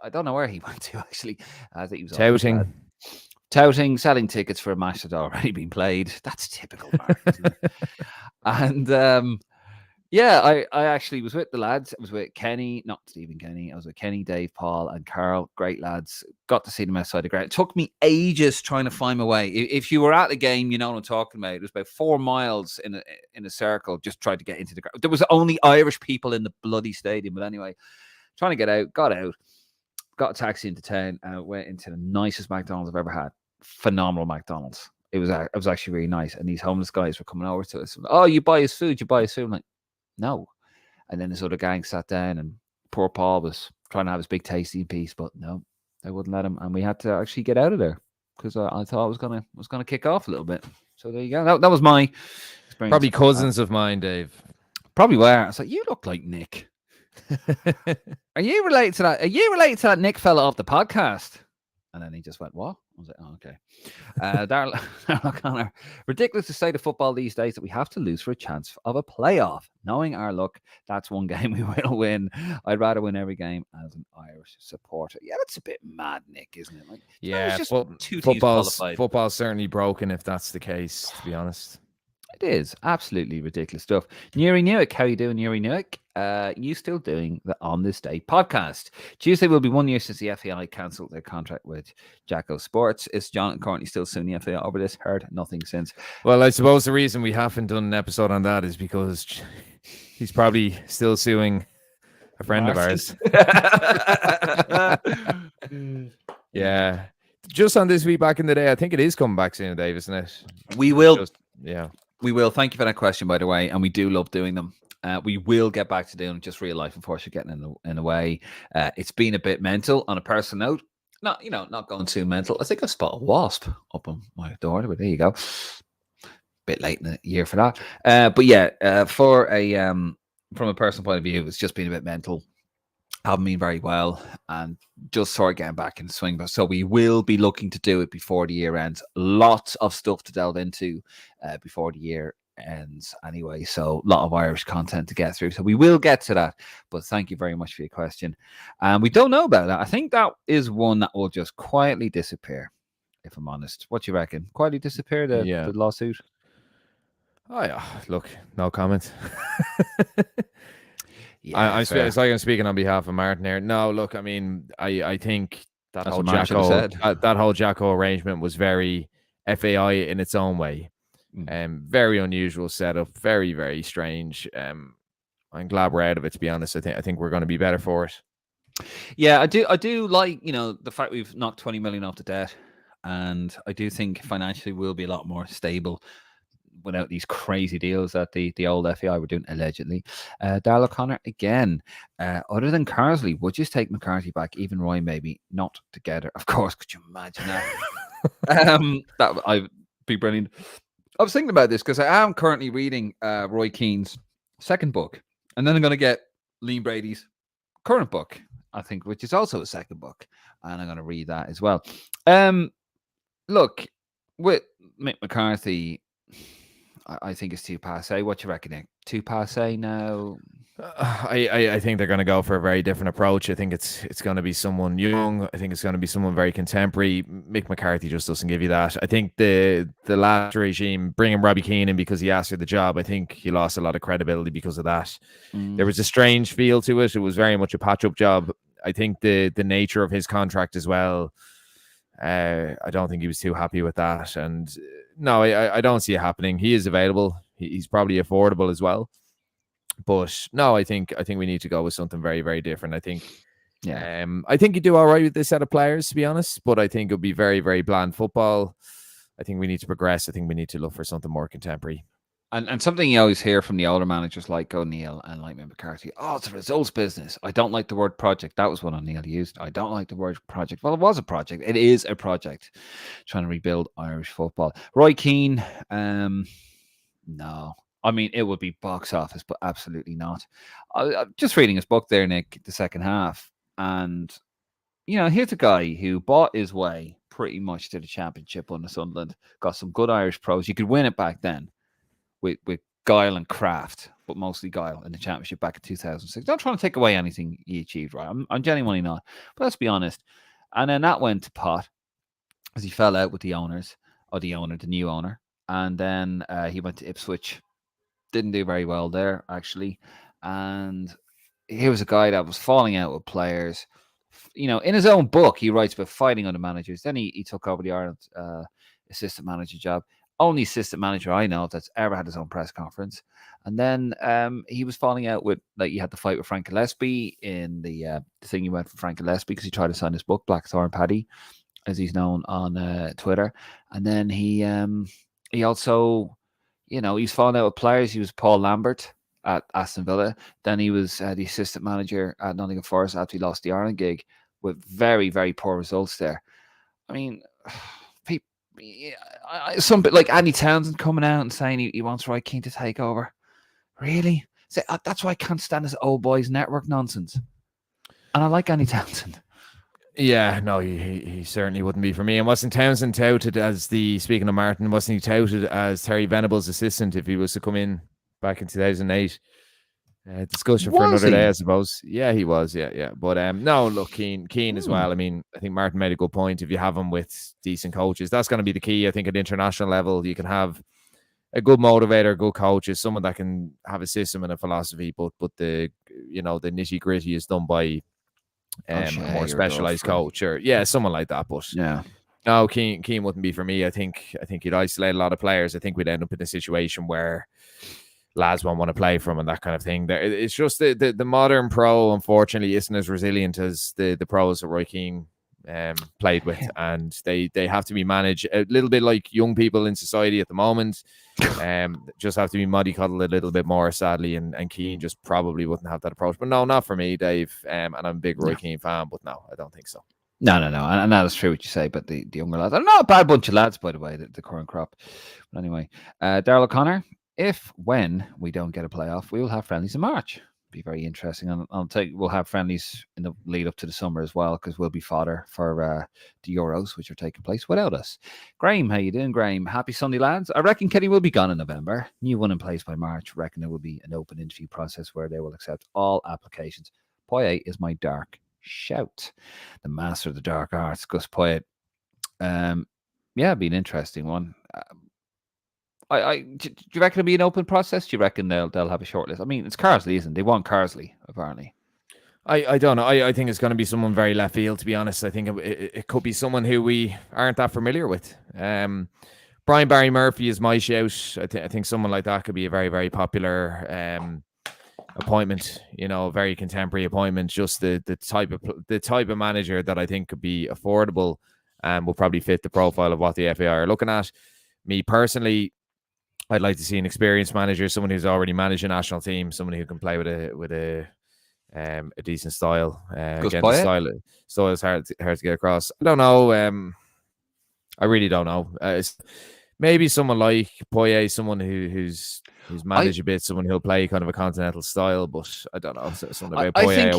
Speaker 1: I don't know where he went to, actually. I think he was touting, selling tickets for a match that had already been played. That's typical Martin, isn't it? And yeah, I actually was with the lads. I was with Kenny, not Stephen Kenny. I was with Kenny, Dave, Paul, and Carl. Great lads. Got to see them outside the ground. It took me ages trying to find my way. If you were at the game, you know what I'm talking about. It was about 4 miles in a circle, just tried to get into the ground. There was only Irish people in the bloody stadium. But anyway, trying to get out, got a taxi into town, and went into the nicest McDonald's I've ever had. Phenomenal McDonald's. It was actually really nice. And these homeless guys were coming over to us. "Oh, you buy his food, you buy his food." I'm like, "No." And then this other gang sat down, and poor Paul was trying to have his big tasty piece, but no, they wouldn't let him, and we had to actually get out of there because I thought it was gonna kick off a little bit. So there you go. That was my experience.
Speaker 2: Probably cousins of mine, Dave.
Speaker 1: Probably were. I was like, "You look like Nick." Are you related to that? Are you related to that Nick fella off the podcast? And then he just went, "What?" I was like, "Oh, okay." Darryl O'Connor, ridiculous to say to football these days that we have to lose for a chance of a playoff. Knowing our luck, that's one game we will win. I'd rather win every game as an Irish supporter. Yeah, that's a bit mad, Nick, isn't it? Like,
Speaker 2: yeah, football's certainly broken if that's the case, to be honest.
Speaker 1: It is absolutely ridiculous stuff. Nuri Newick, how you doing, Nuri Newick? You still doing the On This Day podcast? Tuesday will be 1 year since the FAI cancelled their contract with Jacko Sports. Is Jonathan Courtney still suing the FAI over this? Heard nothing since.
Speaker 2: Well, I suppose the reason we haven't done an episode on that is because he's probably still suing a friend of ours. Yeah. Just on this week back in the day, I think it is coming back soon, Dave, isn't it?
Speaker 1: We will.
Speaker 2: Yeah.
Speaker 1: We will. Thank you for that question, by the way. And we do love doing them. We will get back to doing just real life, unfortunately, getting in the way. It's been a bit mental on a personal note. Not going too mental. I think I spot a wasp up on my door, but there you go. Bit late in the year for that. But yeah, from a personal point of view, it's just been a bit mental. Haven't been very well, and just sort of getting back in the swing. But so we will be looking to do it before the year ends. Lots of stuff to delve into before the year ends anyway. So a lot of Irish content to get through. So we will get to that. But thank you very much for your question. We don't know about that. I think that is one that will just quietly disappear, if I'm honest. What do you reckon? Quietly disappear, the lawsuit?
Speaker 2: Oh, yeah. Look, no comment.
Speaker 1: Yeah,
Speaker 2: it's like I'm speaking on behalf of Martin here. No, look, I mean, I think that whole Jacko arrangement was very FAI in its own way. Very unusual setup, very, very strange. I'm glad we're out of it, to be honest. I think we're going to be better for it.
Speaker 1: Yeah, I do like, the fact we've knocked 20 million off the debt, and I do think financially we'll be a lot more stable without these crazy deals that the old FAI were doing, allegedly. Darrell O'Connor, again, other than Carsley, would you take McCarthy back, even Roy maybe, not together? Of course, could you imagine that? That I'd be brilliant. I was thinking about this because I am currently reading Roy Keane's second book, and then I'm going to get Liam Brady's current book, I think, which is also a second book, and I'm going to read that as well. Look, with Mick McCarthy, I think it's too passe. What you reckon, Nick? Too passe now?
Speaker 2: I think they're going to go for a very different approach. I think it's going to be someone young. I think it's going to be someone very contemporary. Mick McCarthy just doesn't give you that. I think the last regime, bringing Robbie Keane in because he asked for the job, I think he lost a lot of credibility because of that. There was a strange feel to it. It was very much a patch-up job. I think the nature of his contract as well, I don't think he was too happy with that. And no, I don't see it happening. He is available. He's probably affordable as well. But no, I think we need to go with something very, very different. I think, I think you do all right with this set of players, to be honest. But I think it'll be very, very bland football. I think we need to progress. I think we need to look for something more contemporary.
Speaker 1: And something you always hear from the older managers like O'Neill and like McCarthy, it's a results business. I don't like the word project. That was what O'Neill used. I don't like the word project. Well, it was a project. It is a project trying to rebuild Irish football. Roy Keane, no. I mean, it would be box office, but absolutely not. I'm just reading his book there, Nick, the second half. And, here's a guy who bought his way pretty much to the championship under Sunderland, got some good Irish pros. You could win it back then with guile and craft, but mostly guile in the championship back in 2006. Not trying to take away anything he achieved, right? I'm genuinely not. But let's be honest. And then that went to pot as he fell out with the new owner. And then he went to Ipswich. Didn't do very well there, actually. And he was a guy that was falling out with players. In his own book, he writes about fighting other managers. Then he took over the Ireland assistant manager job. Only assistant manager I know that's ever had his own press conference. And then he was falling out with, he had the fight with Frank Gillespie in the thing he went for Frank Gillespie because he tried to sign his book, Blackthorn Paddy, as he's known on Twitter. And then he also... he's fallen out with players. He was Paul Lambert at Aston Villa. Then he was the assistant manager at Nottingham Forest after he lost the Ireland gig with very, very poor results there. I mean, some bit like Andy Townsend coming out and saying he wants Roy Keane to take over. Really? That's why I can't stand this old boys network nonsense. And I like Andy Townsend.
Speaker 2: Yeah, no, he certainly wouldn't be for me. And wasn't Townsend touted as speaking of Martin, wasn't he touted as Terry Venable's assistant if he was to come in back in 2008? Discussion for another day, I suppose. Yeah, he was. Yeah. But no, look, Keane as well. I mean, I think Martin made a good point. If you have him with decent coaches, that's going to be the key. I think at international level, you can have a good motivator, good coaches, someone that can have a system and a philosophy. But the the nitty gritty is done by a more specialized coach or someone like that. But no, Keane wouldn't be for me. I think he'd isolate a lot of players. I think we'd end up in a situation where lads won't want to play for him and that kind of thing. It's just the modern pro, unfortunately, isn't as resilient as the pros that Roy Keane played with, and they have to be managed a little bit like young people in society at the moment. Just have to be mollycoddled a little bit more, sadly, and Keane just probably wouldn't have that approach. But no, not for me, Dave. And I'm a big Roy Keane fan, but no, I don't think so.
Speaker 1: No, and that is true what you say about the younger lads. They're not a bad bunch of lads, by the way, the current crop. But anyway, Darrell O'Connor, when we don't get a playoff, we will have friendlies in March. Be very interesting. And we'll have friendlies in the lead up to the summer as well, because we'll be fodder for the Euros, which are taking place without us. Graham, how you doing, Graham? Happy Sunday, lads. I reckon Kenny will be gone in November. New one in place by March. I reckon there will be an open interview process where they will accept all applications. Poyet is my dark shout. The master of the dark arts, Gus Poyet. It'd be an interesting one. Do you reckon it'll be an open process? Do you reckon they'll have a short list? I mean, it's Carsley, isn't it? They want Carsley, apparently.
Speaker 2: I don't know. I think it's going to be someone very left field, to be honest. I think it could be someone who we aren't that familiar with. Brian Barry Murphy is my shout. I think someone like that could be a very, very popular appointment. Very contemporary appointment. Just the type of manager that I think could be affordable and will probably fit the profile of what the FAI are looking at. Me personally, I'd like to see an experienced manager, someone who's already managed a national team, someone who can play with a decent style. Again, the style is hard to get across. I don't know. I really don't know. Maybe someone like Poyet, someone who's managed a bit, someone who'll play kind of a continental style. But I don't know. Something about Poyet,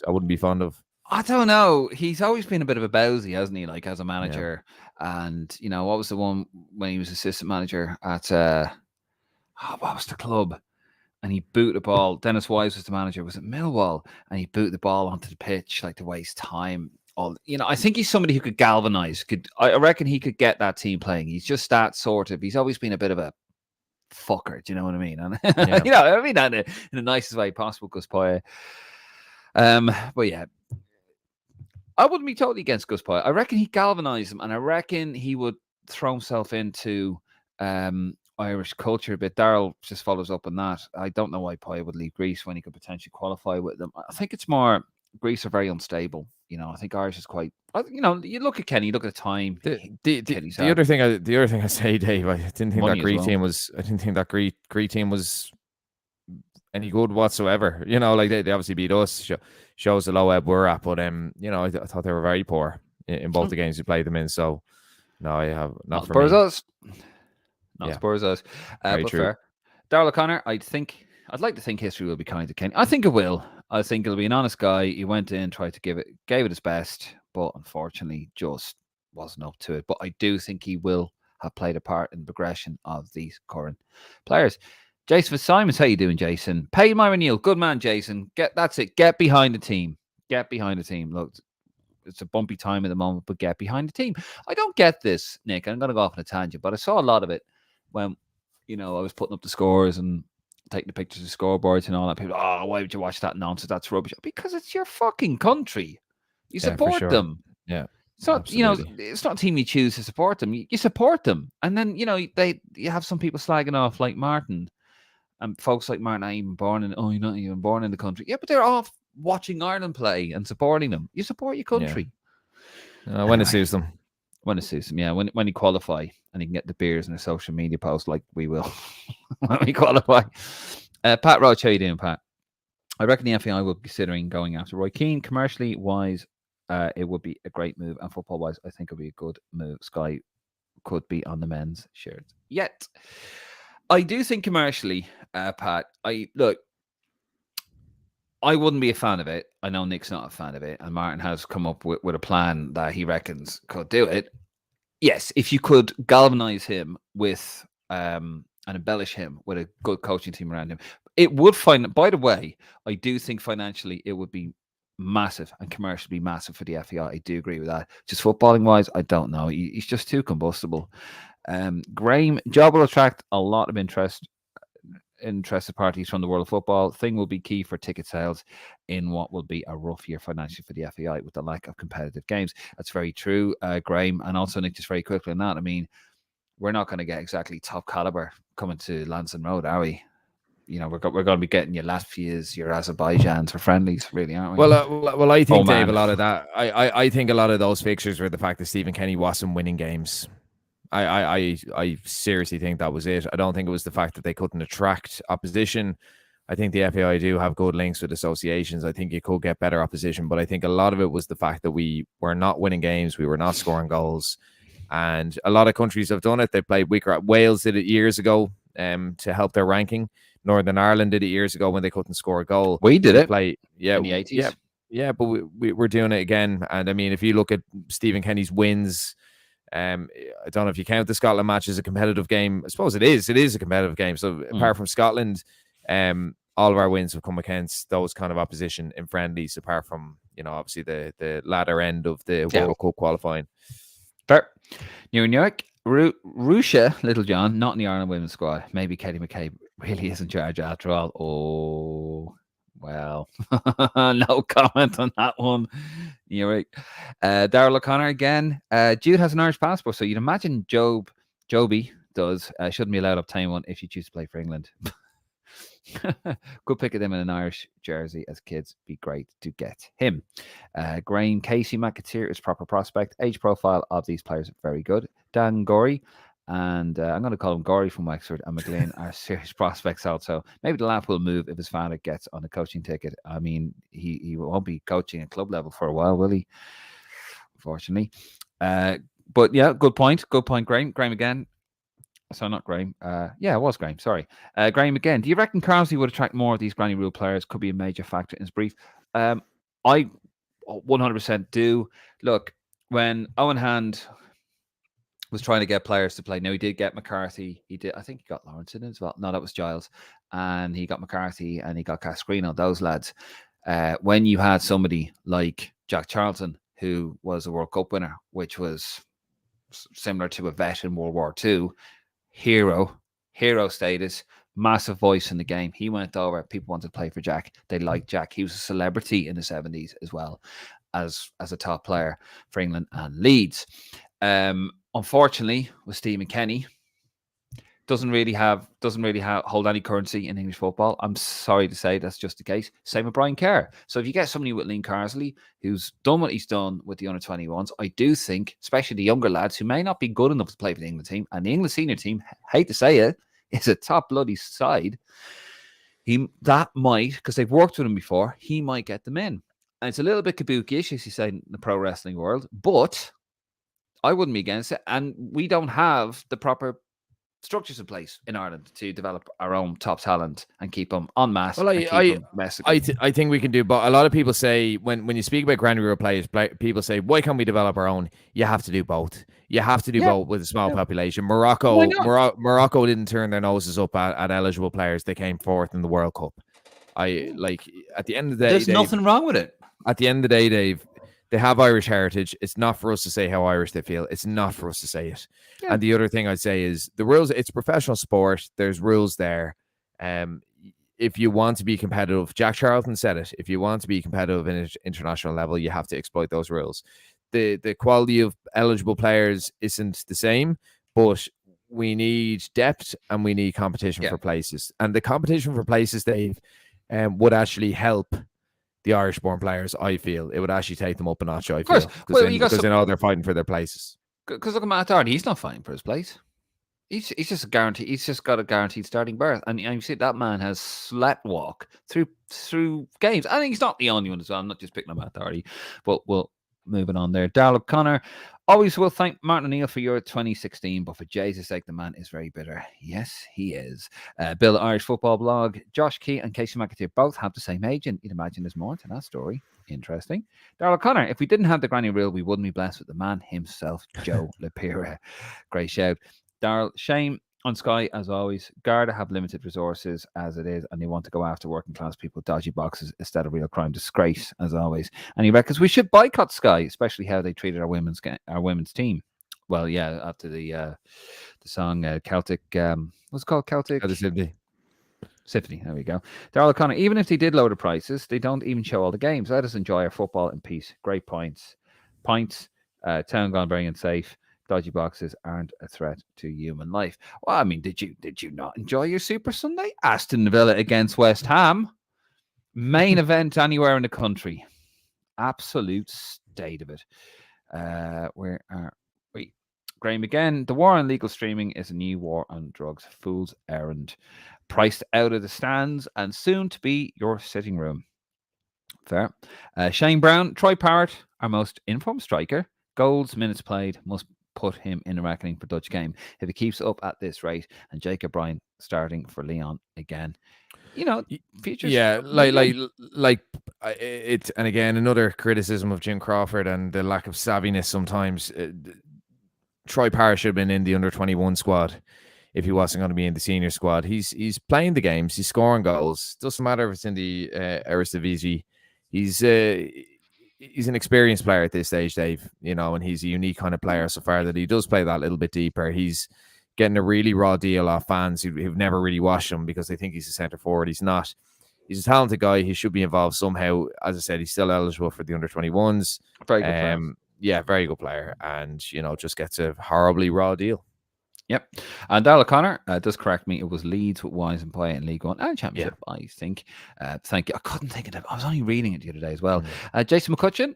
Speaker 2: I wouldn't be fond of.
Speaker 1: I don't know. He's always been a bit of a bowsy, hasn't he? Like as a manager, and what was the one when he was assistant manager at what was the club? And he booted the ball. Dennis Wise was the manager. Was it Millwall? And he booted the ball onto the pitch like to waste time. I think he's somebody who could galvanize. I reckon he could get that team playing. He's just that sort of. He's always been a bit of a fucker. Do you know what I mean? And I mean that in the nicest way possible, Gus Poyet. But yeah. I wouldn't be totally against Gus Poyet. I reckon he'd galvanise him, and I reckon he would throw himself into Irish culture a bit. Daryl just follows up on that. I don't know why Poyet would leave Greece when he could potentially qualify with them. I think it's more Greece are very unstable. I think Irish is quite. You look at Kenny, look at the time.
Speaker 2: The other thing I say, Dave, I didn't think that Greek team was. I didn't think that Greek team was any good whatsoever. Like they obviously beat us. Shows the low ebb we're at, but I thought they were very poor in both the games we played them in. So no, I have not for
Speaker 1: Spurs
Speaker 2: me.
Speaker 1: us. Not Spurs us.
Speaker 2: Very
Speaker 1: but
Speaker 2: true.
Speaker 1: Fair. Darrell O'Connor, I'd like to think history will be kind to Kenny. I think it will. I think it'll be an honest guy. He went in, tried to gave it his best, but unfortunately just wasn't up to it. But I do think he will have played a part in the progression of these current players. Jason Simons, how you doing, Jason? Pay my renewal. Good man, Jason. That's it. Get behind the team. Get behind the team. Look, it's a bumpy time at the moment, but get behind the team. I don't get this, Nick. I'm going to go off on a tangent, but I saw a lot of it when, I was putting up the scores and taking the pictures of scoreboards and all that. People, why would you watch that nonsense? That's rubbish. Because it's your fucking country. You support them.
Speaker 2: Yeah.
Speaker 1: It's not, it's not a team you choose to support them. You support them. And then, you have some people slagging off like Martin. And folks like Martin are even born in, you're not even born in the country. Yeah, but they're off watching Ireland play and supporting them. You support your country.
Speaker 2: Yeah. When it suits them.
Speaker 1: When it suits them, yeah. When you qualify and you can get the beers in a social media post like we will when we qualify. Pat Roach, how you doing, Pat? I reckon the FAI will be considering going after Roy Keane. Commercially wise, it would be a great move. And football wise, I think it would be a good move. Sky could be on the men's shirt. Yet. I do think commercially, Pat, I wouldn't be a fan of it. I know Nick's not a fan of it. And Martin has come up with a plan that he reckons could do it. Yes, if you could galvanize him with and embellish him with a good coaching team around him, it would by the way, I do think financially it would be massive and commercially massive for the FAI. I do agree with that. Just footballing wise, I don't know. He's just too combustible. Graham, job will attract a lot of interested parties from the world of football. Thing will be key for ticket sales in what will be a rough year financially for the FAI with the lack of competitive games. That's very true, Graham. And also, Nick, just very quickly on that, I mean, we're not going to get exactly top caliber coming to Lansing Road, are we? We're going to be getting your Latvias, your Azerbaijans for friendlies, really, aren't we?
Speaker 2: Well, I think, Dave, a lot of that. I think a lot of those fixtures were the fact that Stephen Kenny wasn't winning games. I seriously think that was it. I don't think it was the fact that they couldn't attract opposition. I think the FAI do have good links with associations. I think you could get better opposition, but I think a lot of it was the fact that we were not winning games. We were not scoring goals. And a lot of countries have done it. They played weaker. Wales did it years ago to help their ranking. Northern Ireland did it years ago when they couldn't score a goal.
Speaker 1: We did it.
Speaker 2: In
Speaker 1: the 80s.
Speaker 2: Yeah, but we're doing it again. And I mean, if you look at Stephen Kenny's wins, I don't know if you count the Scotland match as a competitive game. I suppose it is. It is a competitive game. So apart from Scotland, all of our wins have come against those kind of opposition in friendlies, apart from, obviously the latter end of the World Cup qualifying.
Speaker 1: Fair. New York, Russia, Little John, not in the Ireland women's squad. Maybe Katie McCabe really is in charge after all. Oh, well, no comment on that one. You're right. Darrell O'Connor again. Jude has an Irish passport, so you'd imagine Job Joby does. Shouldn't be allowed to obtain one if you choose to play for England. Good pick of them in an Irish jersey as kids. Be great to get him. Graham Casey McAteer is proper prospect. Age profile of these players very good. Dan Gorey and I'm going to call him Gorey from Wexford and McLean are serious prospects also. Maybe the lap will move if his father gets on a coaching ticket. I mean, he won't be coaching at club level for a while, will he? Unfortunately. But yeah, good point. Good point, Graham. Graham again. So not Graham. Yeah, it was Graham. Sorry. Graham again. Do you reckon Carsley would attract more of these Granny Rule players? Could be a major factor in his brief. I 100% do. Look, when Owen Hand was trying to get players to play, now he did get McCarthy. He did. I think he got Lawrence in as well. No, that was Giles. And he got McCarthy and he got Cascarino, those lads. When you had somebody like Jack Charlton, who was a World Cup winner, which was similar to a vet in World War II, hero status, massive voice in the game. He went over. People wanted to play for Jack. They liked Jack. He was a celebrity in the 70s as well as a top player for England and Leeds. Unfortunately, with Stephen Kenny, doesn't really hold any currency in English football. I'm sorry to say that's just the case. Same with Brian Kerr. So if you get somebody with Liam Carsley who's done what he's done with the under-21s, I do think, especially the younger lads who may not be good enough to play for the England team, and the England senior team, hate to say it, is a top bloody side. That might, because they've worked with him before, he might get them in. And it's a little bit kabuki-ish, as you say, in the pro wrestling world, but I wouldn't be against it. And we don't have the proper structures in place in Ireland to develop our own top talent and keep them en masse. Well,
Speaker 2: I think we can do, but a lot of people say when you speak about Granny Rule players, people say, why can't we develop our own? You have to do both. You have to do both with a small population. Morocco didn't turn their noses up at eligible players. They came fourth in the World Cup. At the end of the day,
Speaker 3: there's nothing wrong with it.
Speaker 2: At the end of the day, Dave, they have Irish heritage. It's not for us to say how Irish they feel. It's not for us to say it. Yeah. And the other thing I'd say is the rules, it's professional sport. There's rules there. If you want to be competitive, Jack Charlton said it, if you want to be competitive in an international level, you have to exploit those rules. The quality of eligible players isn't the same, but we need depth and we need competition for places. And the competition for places, Dave, would actually help the Irish-born players. I feel it would actually take them up a notch. I feel because they know they're fighting for their places.
Speaker 1: Because look at Matt Doherty, he's not fighting for his place. He's just a guarantee. He's just got a guaranteed starting berth, and you see that man has slept walk through games. I think he's not the only one as well. I'm not just picking on Matt Doherty, but we'll moving on there. Darrell O'Connor. Always will thank Martin O'Neill for your 2016, but for Jesus' sake, the man is very bitter. Yes, he is. Bill, Irish Football Blog, Josh Key and Casey McAteer both have the same agent. You'd imagine there's more to that story. Interesting. Darrell O'Connor, if we didn't have the Granny Rule, we wouldn't be blessed with the man himself, Joe Lapira. Great shout. Darrell, shame on Sky, as always. Garda have limited resources as it is, and they want to go after working class people, dodgy boxes instead of real crime. Disgrace, as always. And he reckons we should boycott Sky, especially how they treated our women's team. Well, yeah, after the song Celtic, what's it called? Celtic Symphony. There we go. Darrell O'Connor, even if they did lower the prices, they don't even show all the games. Let us enjoy our football in peace. Great points. Town gone very unsafe. Dodgy boxes aren't a threat to human life. Well, I mean, did you not enjoy your Super Sunday? Aston Villa against West Ham. Main event anywhere in the country. Absolute state of it. Where are we? Graham again. The war on legal streaming is a new war on drugs. Fool's errand. Priced out of the stands and soon to be your sitting room. Fair. Shane Brown. Troy Parrott, our most informed striker. Goals, minutes played, must put him in a reckoning for Dutch game if he keeps up at this rate. And Jacob Bryan starting for Leon again. You know, features.
Speaker 2: Yeah, it's, and again, another criticism of Jim Crawford and the lack of savviness sometimes. Troy Parrott should have been in the under-21 squad if he wasn't going to be in the senior squad. He's playing the games, he's scoring goals. Doesn't matter if it's in the Eredivisie. He's an experienced player at this stage, Dave, you know, and he's a unique kind of player so far that he does play that little bit deeper. He's getting a really raw deal off fans who've never really watched him because they think he's a centre forward. He's not. He's a talented guy. He should be involved somehow. As I said, he's still eligible for the under-21s.
Speaker 1: Very good player.
Speaker 2: Yeah, very good player. And, you know, just gets a horribly raw deal.
Speaker 1: Yep. And Darrell O'Connor does correct me. It was Leeds with Wise and play in League One and Championship, I think. Thank you. I couldn't think of it. I was only reading it the other day as well. Jason McCutcheon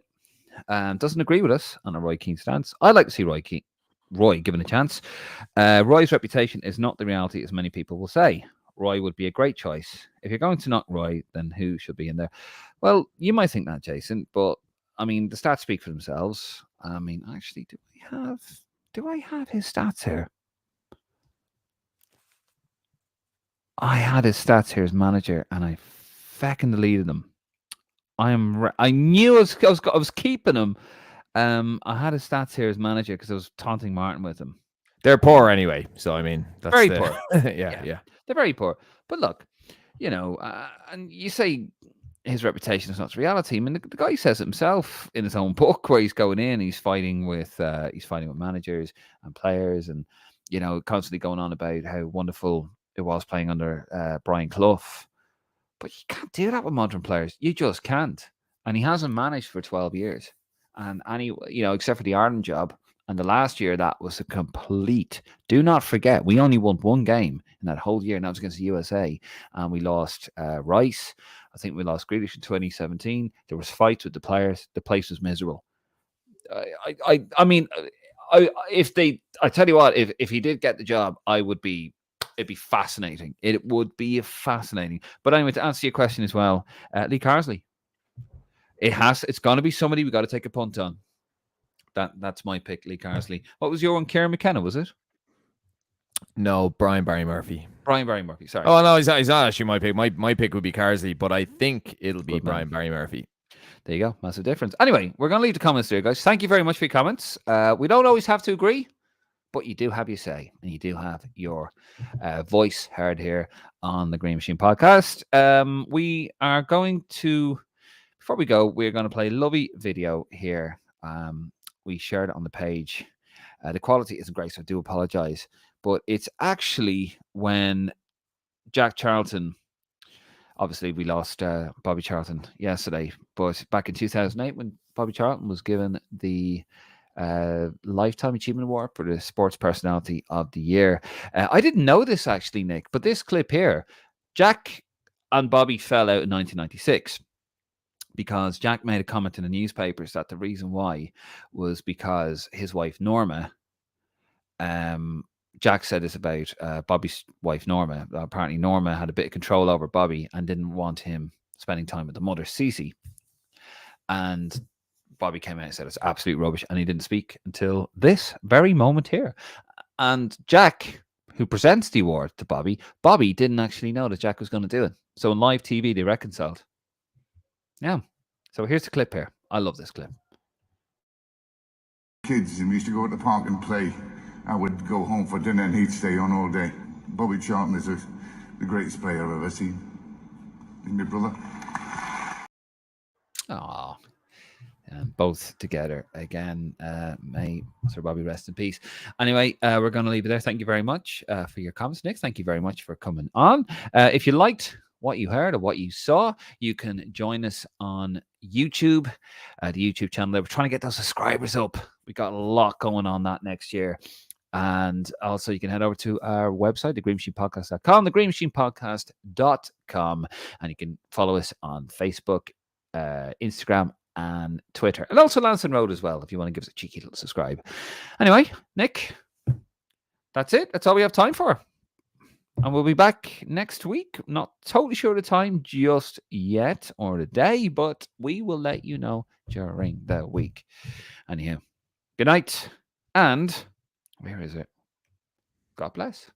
Speaker 1: doesn't agree with us on a Roy Keane stance. I'd like to see Roy given a chance. Roy's reputation is not the reality as many people will say. Roy would be a great choice. If you're going to knock Roy, then who should be in there? Well, you might think that, Jason, but I mean, the stats speak for themselves. I mean, actually, do I have his stats here? I had his stats here as manager, and I fucking deleted them. I knew I was keeping him. I had his stats here as manager because I was taunting Martin with him.
Speaker 2: They're poor anyway, so I mean, that's
Speaker 1: very poor.
Speaker 2: yeah,
Speaker 1: they're very poor. But look, you know, and you say his reputation is not the reality. I mean, the guy says it himself in his own book, where he's going in, he's fighting with managers and players, and you know, constantly going on about how wonderful it was playing under Brian Clough. But you can't do that with modern players. You just can't. And he hasn't managed for 12 years. And except for the Ireland job. And the last year, that was a complete. Do not forget, we only won one game in that whole year, and that was against the USA. And we lost Rice. I think we lost Grealish in 2017. There was fights with the players. The place was miserable. I mean, I tell you what, if he did get the job, it'd be fascinating. It would be fascinating. But anyway, to answer your question as well, Lee Carsley. It's going to be somebody we got to take a punt on. That's my pick, Lee Carsley. What was your one? Kieran McKenna, was it?
Speaker 2: No, Brian Barry Murphy.
Speaker 1: Brian Barry Murphy, sorry.
Speaker 2: Oh, no, he's not actually my pick. My pick would be Carsley, but I think it'll be Brian Barry Murphy.
Speaker 1: There you go. Massive difference. Anyway, we're going to leave the comments there, guys. Thank you very much for your comments. We don't always have to agree, but you do have your say, and you do have your voice heard here on the Green Machine podcast. We are going to, before we go, we're going to play a lovely video here. We shared it on the page. The quality isn't great, so I do apologize. But it's actually when Jack Charlton, obviously we lost Bobby Charlton yesterday, but back in 2008 when Bobby Charlton was given the Lifetime Achievement Award for the Sports Personality of the Year. I didn't know this actually, Nick, but this clip here, Jack and Bobby fell out in 1996 because Jack made a comment in the newspapers that the reason why was because his wife Norma, Jack said this about Bobby's wife Norma. Apparently Norma had a bit of control over Bobby and didn't want him spending time with the mother, Cece. And Bobby came out and said it's absolute rubbish, and he didn't speak until this very moment here. And Jack, who presents the award to Bobby didn't actually know that Jack was going to do it. So on live TV, they reconciled. Yeah. So here's the clip here. I love this clip.
Speaker 3: Kids, and we used to go to the park and play. I would go home for dinner and he'd stay on all day. Bobby Charlton is the greatest player I've ever seen. He's my brother.
Speaker 1: Oh, both together again. May Sir Bobby rest in peace. Anyway, we're going to leave it there. Thank you very much for your comments, Nick. Thank you very much for coming on. If you liked what you heard or what you saw, you can join us on YouTube, the YouTube channel there. We're trying to get those subscribers up. We got a lot going on that next year. And also you can head over to our website, thegreenmachinepodcast.com, thegreenmachinepodcast.com, and you can follow us on Facebook, Instagram, and Twitter, and also Lansing Road as well, if you want to give us a cheeky little subscribe. Anyway, Nick, that's it. That's all we have time for. And we'll be back next week. Not totally sure the time just yet or the day, but we will let you know during the week. Anyhow, good night. And where is it? God bless.